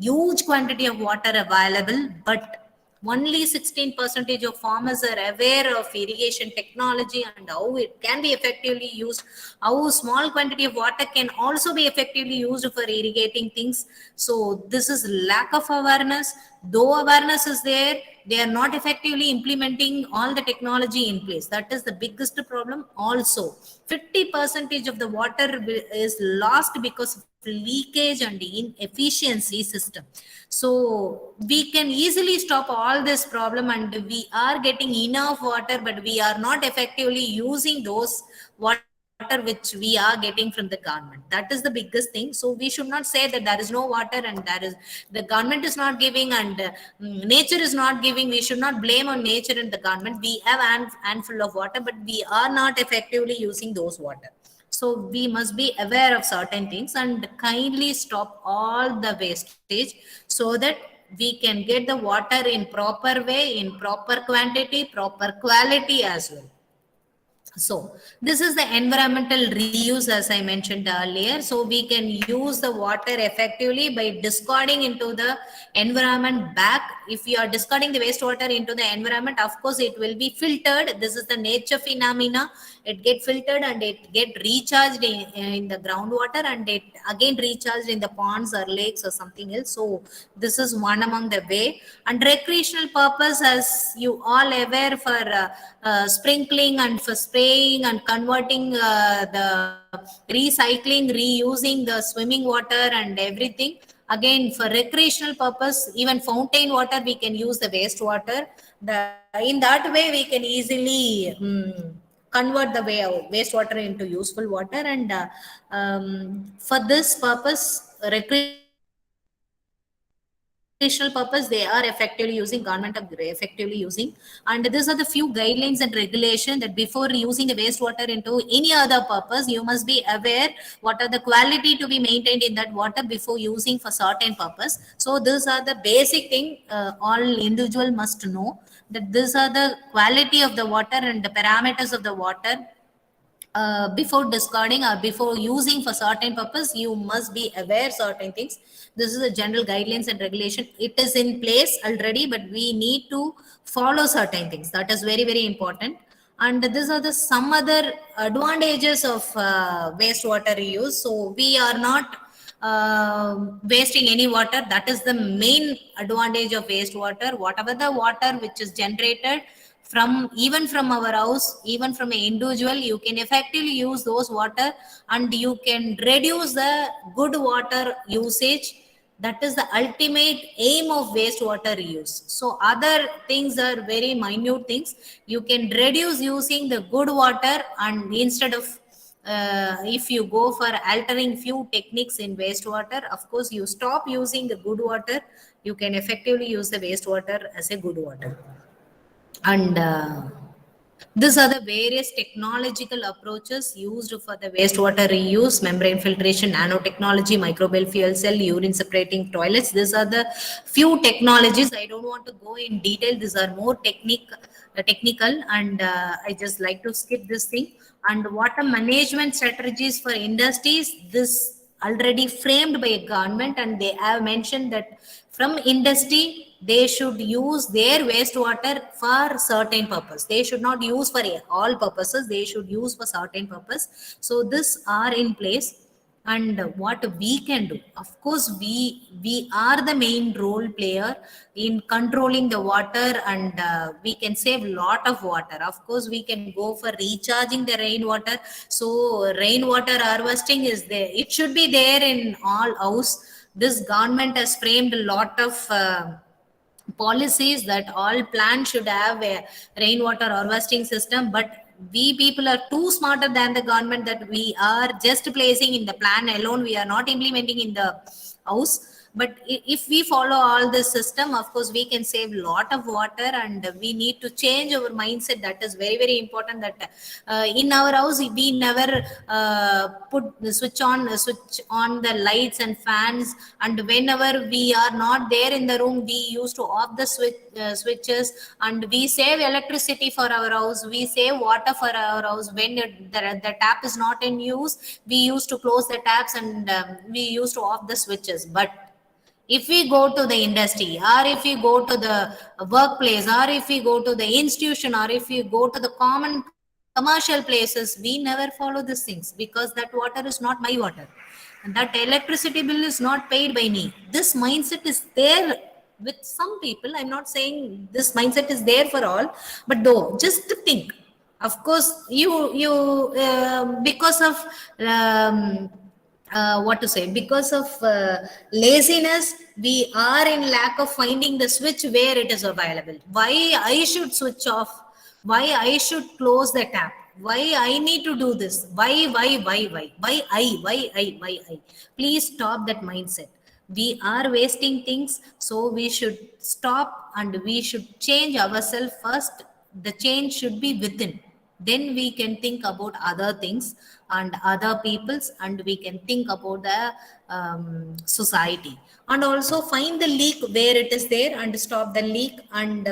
Speaker 6: huge quantity of water available, but only 16% of farmers are aware of irrigation technology and how it can be effectively used, how small quantity of water can also be effectively used for irrigating things. So this is lack of awareness. Though awareness is there, they are not effectively implementing all the technology in place. That is the biggest problem. Also 50% of the water is lost because of leakage and inefficiency system. So we can easily stop all this problem, and we are getting enough water, but we are not effectively using those water which we are getting from the government. That is the biggest thing. So we should not say that there is no water and there is, the government is not giving, and nature is not giving. We should not blame on nature and the government. We have an handful of water, but we are not effectively using those water. So we must be aware of certain things and kindly stop all the wastage, so that we can get the water in proper way, in proper quantity, proper quality as well. So this is the environmental reuse, as I mentioned earlier. So we can use the water effectively by discarding into the environment back. If you are discarding the wastewater into the environment, of course it will be filtered. This is the nature phenomena. It get filtered and it get recharged in the groundwater, and it again recharged in the ponds or lakes or something else. So this is one among the way. And recreational purpose, as you all aware, for sprinkling and for spraying and converting the recycling, reusing the swimming water and everything. Again, for recreational purpose, even fountain water, we can use the wastewater. In that way, we can easily convert the wastewater into useful water. And for this purpose, recreational purpose, they are effectively using, government are effectively using. And these are the few guidelines and regulation, that before using the wastewater into any other purpose, you must be aware what are the quality to be maintained in that water before using for certain purpose. So these are the basic thing all individual must know, that these are the quality of the water and the parameters of the water. Before discarding or before using for certain purpose, you must be aware certain things. This is a general guidelines and regulation. It is in place already, but we need to follow certain things. That is very, very important. And these are the some other advantages of wastewater reuse. So we are not wasting any water. That is the main advantage of wastewater. Whatever the water which is generated from, even from our house, even from an individual, you can effectively use those water, and you can reduce the good water usage. That is the ultimate aim of wastewater reuse. So other things are very minute things. You can reduce using the good water, and instead of if you go for altering few techniques in wastewater, of course you stop using the good water, you can effectively use the wastewater as a good water. And these are the various technological approaches used for the wastewater reuse: membrane filtration, nanotechnology, microbial fuel cell, urine separating toilets. These are the few technologies. I don't want to go in detail. These are more technical, and I just like to skip this thing. And water management strategies for industries. This already framed by a government, and they have mentioned that from industry they should use their wastewater for certain purpose. They should not use for all purposes, they should use for certain purpose. So this are in place. And what we can do, of course, we are the main role player in controlling the water, and we can save lot of water. Of course, we can go for recharging the rainwater. So rainwater harvesting is there, it should be there in all house. This government has framed a lot of policies that all plants should have a rainwater harvesting system, but we people are too smarter than the government, that we are just placing in the plan alone, we are not implementing in the house. But if we follow all this system, of course we can save lot of water. And we need to change our mindset. That is very very important, that in our house we never put the switch on the lights and fans, and whenever we are not there in the room, we used to off the switches, and we save electricity for our house, we save water for our house. When the tap is not in use, we used to close the taps, and we used to off the switches. But if we go to the industry, or if we go to the workplace, or if we go to the institution, or if we go to the common commercial places, we never follow these things, because that water is not my water, and that electricity bill is not paid by me. This mindset is there with some people. I'm not saying this mindset is there for all, but though, just to think. Of course, you because of what to say, because of laziness, we are in lack of finding the switch where it is available. Why I should switch off, why I should close the tap, why I need to do this, why I. Please stop that mindset. We are wasting things, so we should stop, and we should change ourselves first. The change should be within, then we can think about other things and other peoples, and we can think about the society. And also find the leak where it is there and stop the leak. And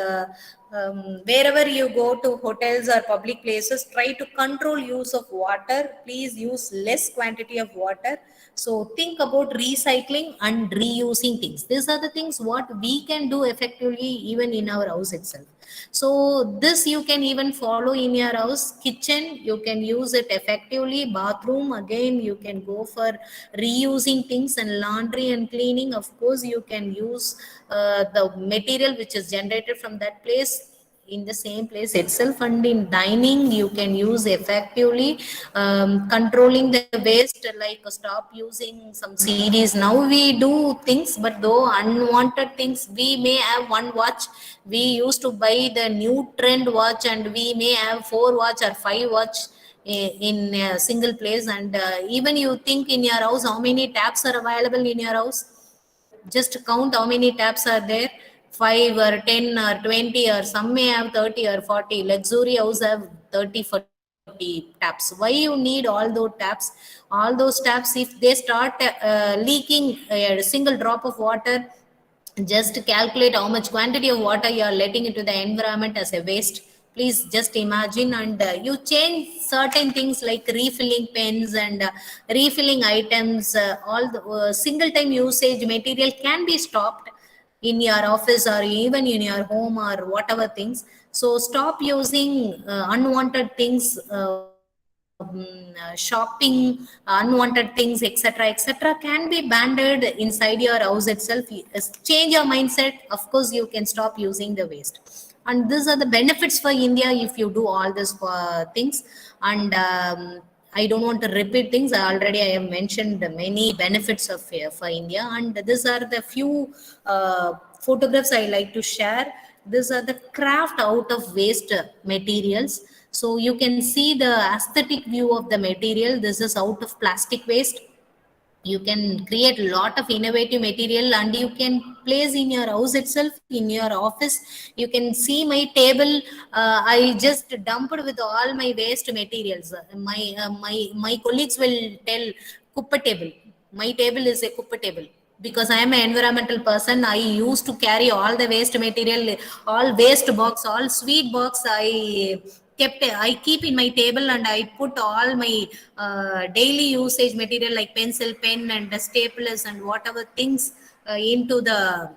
Speaker 6: wherever you go to hotels or public places, try to control use of water. Please use less quantity of water. So think about recycling and reusing things. These are the things what we can do effectively even in our house itself. So this you can even follow in your house. Kitchen, you can use it effectively. Bathroom, again, you can go for reusing things. And laundry and cleaning, of course, you can use the material which is generated from that place in the same place itself. And in dining, you can use effectively. Controlling the waste, like stop using some CDs. Now we do things, but though unwanted things, we may have one watch, we used to buy the new trend watch, and we may have 4 watch or 5 watch in a single place. And even you think in your house how many taps are available in your house, just count how many taps are there. 5 or 10 or 20, or some may have 30 or 40. Luxury house have 30, 40 taps. Why you need all those taps? All those taps, if they start leaking a single drop of water, just calculate how much quantity of water you are letting into the environment as a waste. Please just imagine. And you change certain things like refilling pens and refilling items. All the single time usage material can be stopped in your office or even in your home or whatever things. So stop using unwanted things, shopping unwanted things, etc can be banned inside your house itself. Change your mindset, of course you can stop using the waste. And these are the benefits for India if you do all these things. And I don't want to repeat things. I have mentioned many benefits of for India, and these are the few photographs I like to share. These are the craft out of waste materials. So you can see the aesthetic view of the material. This is out of plastic waste. You can create a lot of innovative material and you can place in your house itself, in your office. You can see my table. I just dumped with all my waste materials. My colleagues will tell kuppa table. My table is a kuppa table because I am an environmental person. I used to carry all the waste material, all waste box, all sweet box. I keep in my table and I put all my daily usage material like pencil, pen, and the staplers and whatever things into the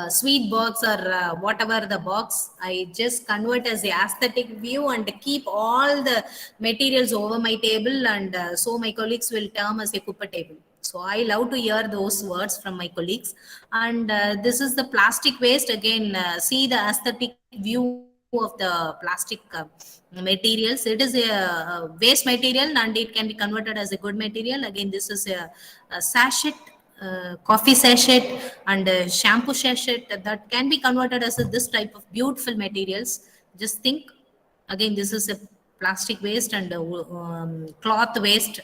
Speaker 6: sweet box or whatever the box. I just convert as a aesthetic view and keep all the materials over my table, and so my colleagues will term as a kuppa table. So I love to hear those words from my colleagues. And this is the plastic waste. Again, see the aesthetic view of the plastic materials. It is a waste material and it can be converted as a good material. Again, this is a sachet, coffee sachet, and a shampoo sachet that can be converted as this type of beautiful materials. Just think, again, this is a plastic waste and cloth waste.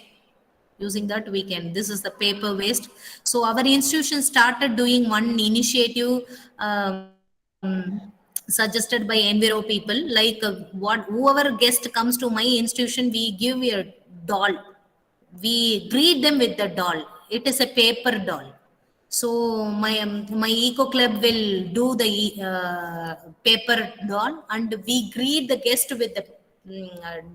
Speaker 6: Using that, we can, this is the paper waste. So our institution started doing one initiative suggested by Enviro people, like what whoever guest comes to my institution, we give a doll. We greet them with the doll. It is a paper doll. So my eco club will do the paper doll, and we greet the guest with the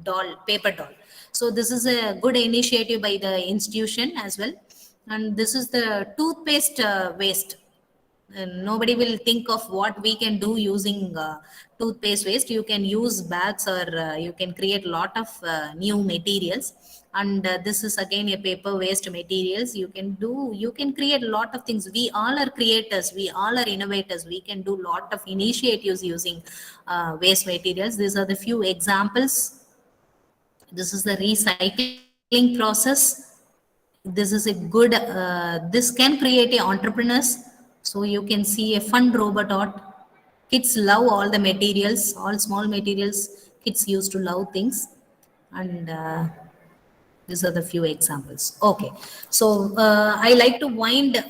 Speaker 6: doll, paper doll. So this is a good initiative by the institution as well. And this is the toothpaste waste. And nobody will think of what we can do using toothpaste waste. You can use bags, or you can create a lot of new materials. And this is again a paper waste materials. You can create a lot of things. We all are creators, we all are innovators. We can do lot of initiatives using waste materials. These are the few examples. This is the recycling process. This is a good this can create a entrepreneurs. So you can see a fun robot art. Kids love all the materials, all small materials. Kids used to love things. And these are the few examples. Okay, so I like to wind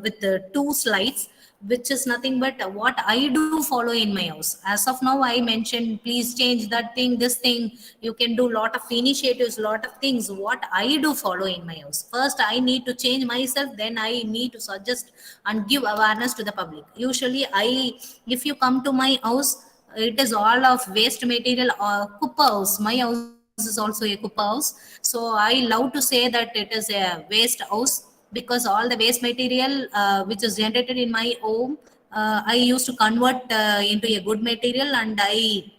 Speaker 6: with the two slides, which is nothing but what I do follow in my house. As of now, I mentioned please change that thing, this thing. You can do lot of initiatives, lot of things. What I do follow in my house: first I need to change myself, then I need to suggest and give awareness to the public. Usually if you come to my house, it is all of waste material or kuppa house. My house is also a kuppa house. So I love to say that it is a waste house, because all the waste material which is generated in my home, I used to convert into a good material, and I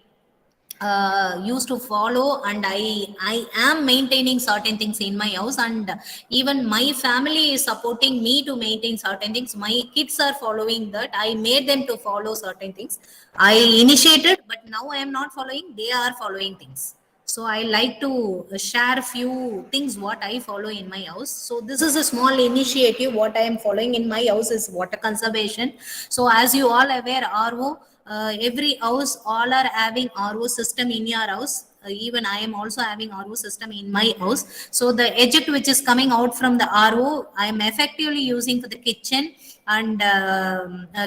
Speaker 6: used to follow, and I am maintaining certain things in my house. And even my family is supporting me to maintain certain things. My kids are following that. I made them to follow certain things. I initiated, but now I am not following, they are following things. So I like to share few things what I follow in my house. So this is a small initiative. What I am following in my house is water conservation. So as you all aware, RO, every house all are having RO system in your house. Even I am also having RO system in my house. So the eject which is coming out from the RO, I am effectively using for the kitchen and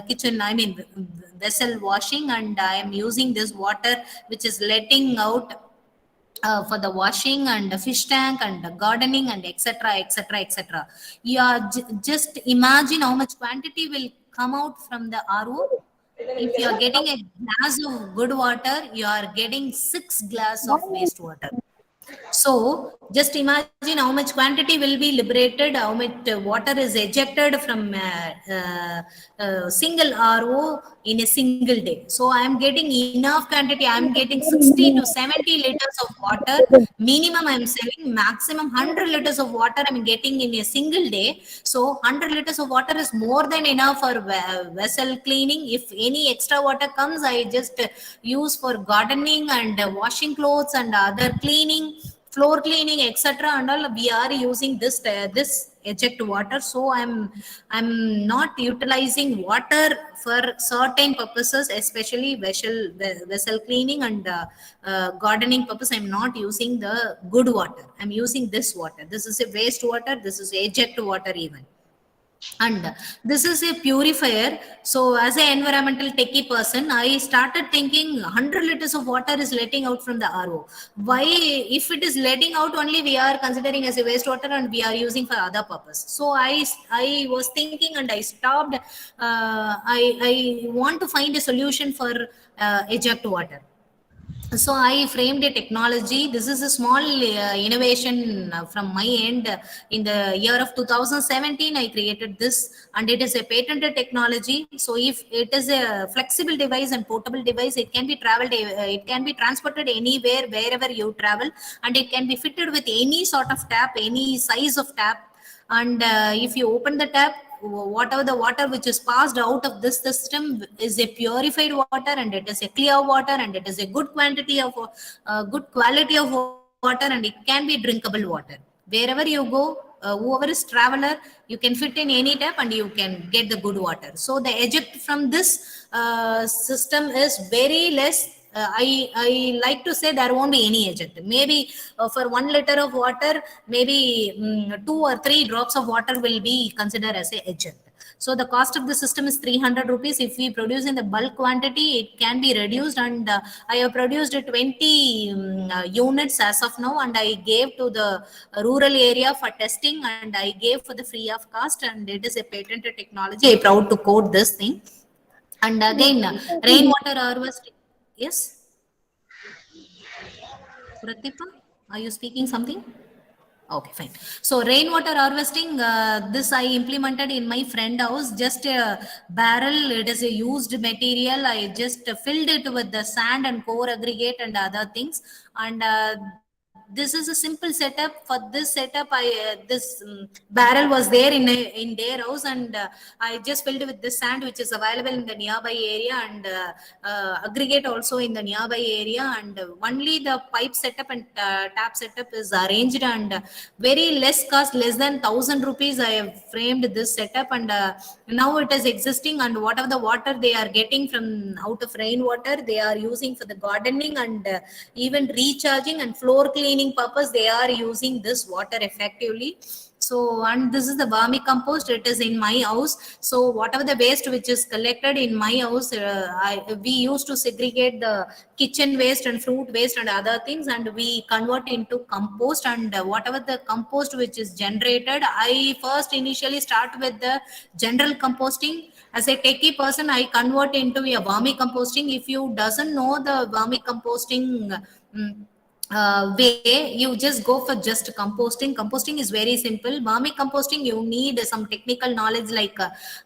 Speaker 6: kitchen, I mean vessel washing, and I am using this water which is letting out for the washing and the fish tank and the gardening and etc etc etc. You are just imagine how much quantity will come out from the RO. If you are getting a glass of good water, you are getting 6 glass of wastewater. So just imagine how much quantity will be liberated, how much water is ejected from single RO in a single day. So I am getting enough quantity. I am getting 60 to 70 liters of water minimum. I am selling maximum 100 liters of water I am getting in a single day. So 100 liters of water is more than enough for vessel cleaning. If any extra water comes, I just use for gardening and washing clothes and other cleaning, floor cleaning, etc. and all. We are using this eject water. So I'm not utilizing water for certain purposes, especially vessel cleaning and gardening purpose. I'm not using the good water. I'm using this water. This is a waste water. This is eject water even. And this is a purifier. So as an environmental techie person, I started thinking 100 liters of water is letting out from the RO. Why, if it is letting out only, we are considering as a wastewater and we are using for other purpose. So I was thinking and I stopped. I want to find a solution for eject water. So I framed a technology. This is a small innovation from my end. In the year of 2017 I created this, and it is a patented technology. So if it is a flexible device and portable device, it can be traveled, it can be transported anywhere wherever you travel, and it can be fitted with any sort of tap, any size of tap. And if you open the tap, whatever the water which is passed out of this system is a purified water, and it is a clear water, and it is a good quantity of good quality of water, and it can be drinkable water. Wherever you go, whoever is traveler, you can fit in any tap and you can get the good water. So the eject from this system is very less. I like to say there won't be any eject. Maybe for 1 liter of water, maybe 2 or 3 drops of water will be considered as a eject. So the cost of the system is 300 rupees. If we produce in the bulk quantity, it can be reduced. And I have produced 20 units as of now, and I gave to the rural area for testing, and I gave for the free of cost. And it is a patented technology. I'm proud to quote this thing. And again, rainwater harvesting. Yes, Prathibha, are you speaking something? Okay, fine. So rainwater harvesting, this I implemented in my friend house. Just a barrel, it is a used material. I just filled it with the sand and core aggregate and other things. And this is a simple setup. For this setup, this barrel was there in their house, and I just filled with this sand which is available in the nearby area, and aggregate also in the nearby area, and only the pipe setup and tap setup is arranged, and very less cost, less than 1,000 rupees. I have framed this setup, and now it is existing. And whatever the water they are getting from out of rainwater, they are using for the gardening and even recharging and floor cleaning purpose. They are using this water effectively. So, and this is the vermicompost. It is in my house. So whatever the waste which is collected in my house, we used to segregate the kitchen waste and fruit waste and other things, and we convert into compost. And whatever the compost which is generated, I first initially start with the general composting. As a techie person, I convert into a vermicomposting. If you doesn't know the vermicomposting way, you just go for just composting is very simple. Vermicomposting, you need some technical knowledge, like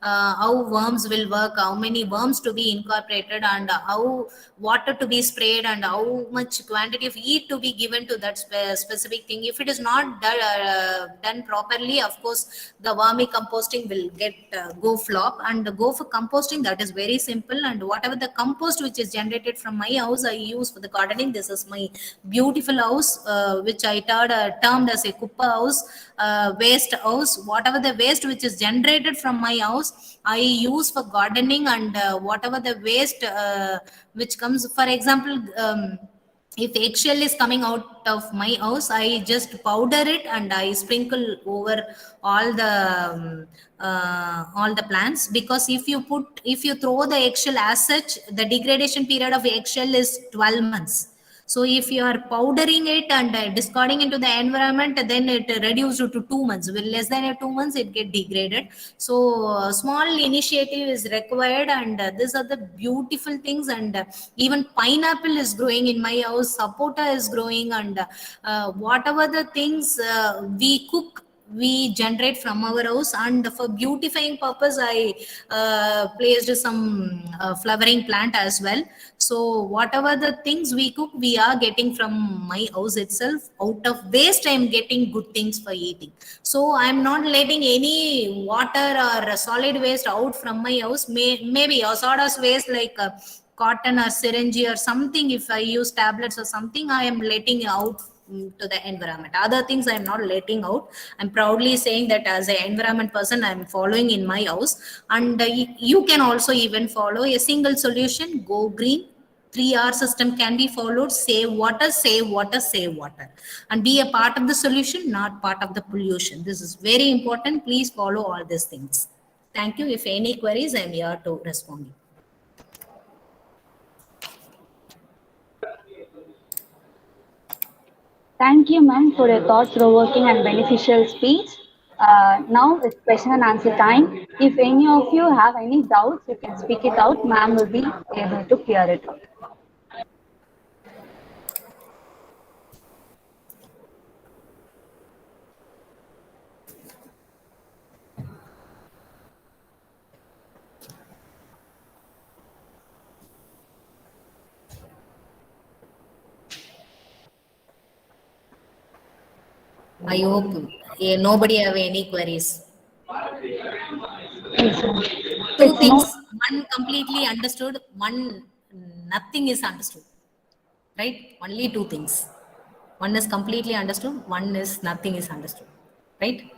Speaker 6: how worms will work, how many worms to be incorporated, and how water to be sprayed, and how much quantity of heat to be given to that specific thing. If it is not done properly, of course the vermicomposting will get go flop. And go for composting, that is very simple. And whatever the compost which is generated from my house, I use for the gardening. This is my beautiful house, which I termed as a kuppa house, waste house. Whatever the waste which is generated from my house, I use for gardening. And whatever the waste which comes, for example, if eggshell is coming out of my house, I just powder it and I sprinkle over all the plants. Because if you throw the eggshell as such, the degradation period of eggshell is 12 months. So if you are powdering it and discarding into the environment, then it reduced to 2 months. With less than 2 months, it get degraded. So small initiative is required, and these are the beautiful things. And even pineapple is growing in my house, sapota is growing, and whatever the things we cook, we generate from our house. And for beautifying purpose, I placed some flowering plant as well. So whatever the things we cook, we are getting from my house itself. Out of waste, I am getting good things for eating. So I am not letting any water or solid waste out from my house. Maybe a sawdust waste, like cotton or syringe or something, if I use tablets or something, I am letting out to the environment. Other things I'm not letting out. I'm proudly saying that as an environment person, I'm following in my house. And you can also even follow a single solution, go green. 3R system can be followed. Save water, save water, save water. And be a part of the solution, not part of the pollution. This is very important. Please follow all these things. Thank you. If any queries, I'm here to respond.
Speaker 3: Thank you, ma'am, for your thought-provoking and beneficial speech. Now it's question and answer time. If any of you have any doubts, you can speak it out. Ma'am will be able to clear it out.
Speaker 6: I hope nobody have any queries. Two
Speaker 3: It's
Speaker 6: things,
Speaker 3: no.
Speaker 6: one completely understood, one nothing is understood. Right? Only two things. One is completely understood, one is nothing is understood. Right?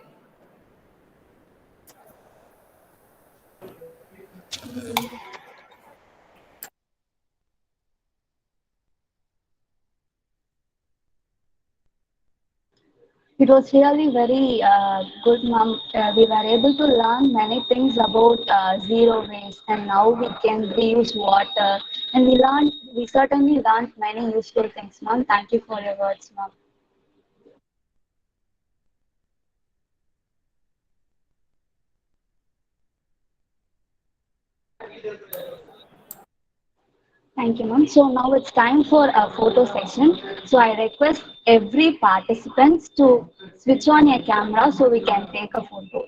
Speaker 3: It was really very good, ma'am. We were able to learn many things about zero waste, and now we can reuse water. And we certainly learned many useful things, ma'am. Thank you for your words, ma'am. Thank you, ma'am. So now it's time for a photo session. So I request every participant to switch on your camera so we can take a photo.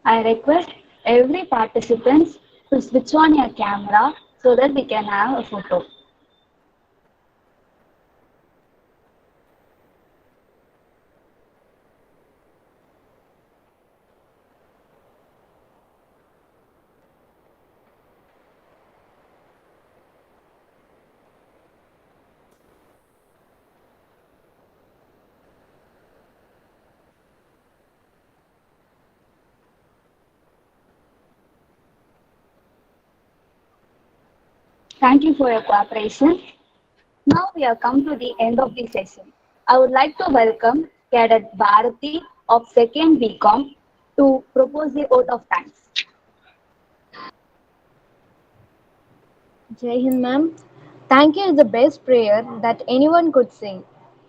Speaker 3: I request every participant to switch on your camera so that we can have a photo. Thank you for your cooperation. Now we have come to the end of the session. I would like to welcome Cadet Bharati of 2nd BCom to propose the vote of thanks.
Speaker 7: Jai Hind, ma'am. Thank you is the best prayer that anyone could say.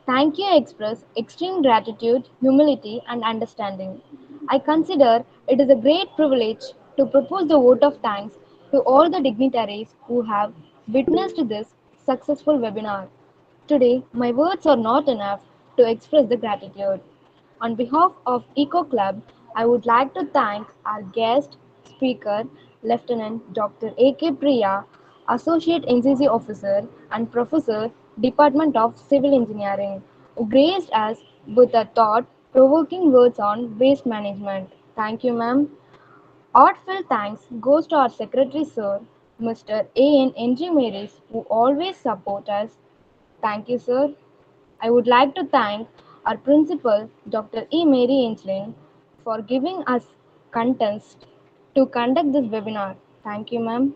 Speaker 7: Thank you express extreme gratitude, humility, and understanding. I consider it is a great privilege to propose the vote of thanks to all the dignitaries who have witnessed this successful webinar. Today, my words are not enough to express the gratitude. On behalf of Eco Club, I would like to thank our guest speaker, Lieutenant Dr. A K Priya, Associate NCC Officer and Professor, Department of Civil Engineering, who graced us with a thought-provoking words on waste management. Thank you, ma'am. Heartfelt thanks goes to our Secretary Sir, Mr. A.N.Henry Maris, who always support us. Thank you, sir. I would like to thank our principal, Dr. E Mary Angeline, for giving us contents to conduct this webinar. Thank you, ma'am.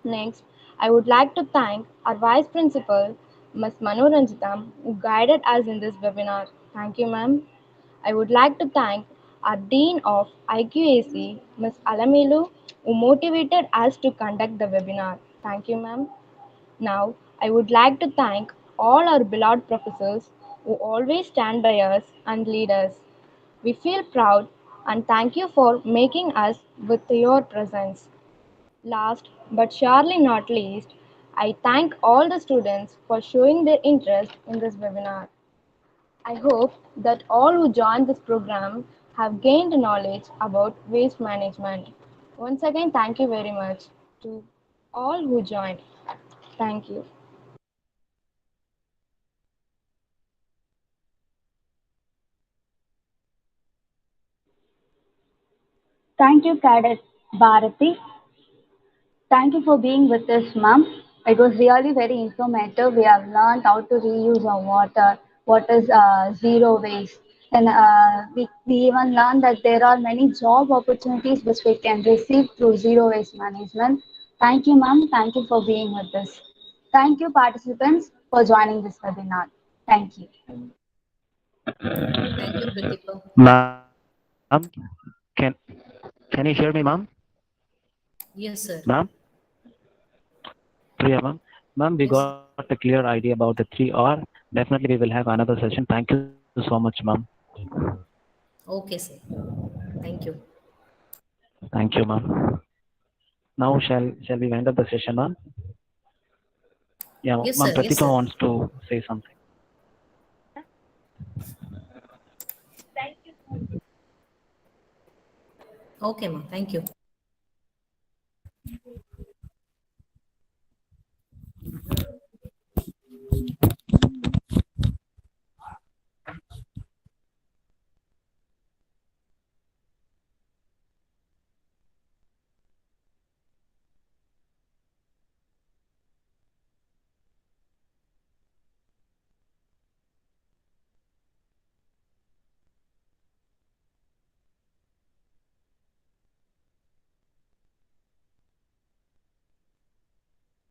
Speaker 7: Next, I would like to thank our Vice Principal, Ms. Manoranjitham, who guided us in this webinar. Thank you, ma'am. I would like to thank our Dean of IQAC, Ms. Alamelu, who motivated us to conduct the webinar. Thank you, ma'am. Now, I would like to thank all our beloved professors who always stand by us and lead us. We feel proud and thank you for making us with your presence. Last but surely not least, I thank all the students for showing their interest in this webinar. I hope that all who joined this program have gained knowledge about waste management. Once again, thank you very much to all who joined. Thank you.
Speaker 3: Thank you, Cadet Bharati. Thank you for being with us, ma'am. It was really very informative. We have learned how to reuse our water, what is zero waste. And we even learned that there are many job opportunities which we can receive through zero waste management. Thank you, ma'am. Thank you for being with us. Thank you, participants, for joining this webinar. Thank you.
Speaker 6: Thank you, Pratibha.
Speaker 4: Ma'am, can you hear me, ma'am?
Speaker 6: Yes, sir.
Speaker 4: Ma'am, Priya, ma'am. Ma'am, we
Speaker 6: Yes.
Speaker 4: got a clear idea about the 3R. Definitely, we will have another session. Thank you so much, ma'am.
Speaker 6: Okay, sir. Thank you.
Speaker 4: Thank you, ma'am. Now, shall we wind up the session, ma'am? Yeah,
Speaker 6: Yes,
Speaker 4: ma'am.
Speaker 6: sir. Yes,
Speaker 4: Pratibha
Speaker 6: sir.
Speaker 4: wants to say something.
Speaker 6: Okay, ma'am. Thank you.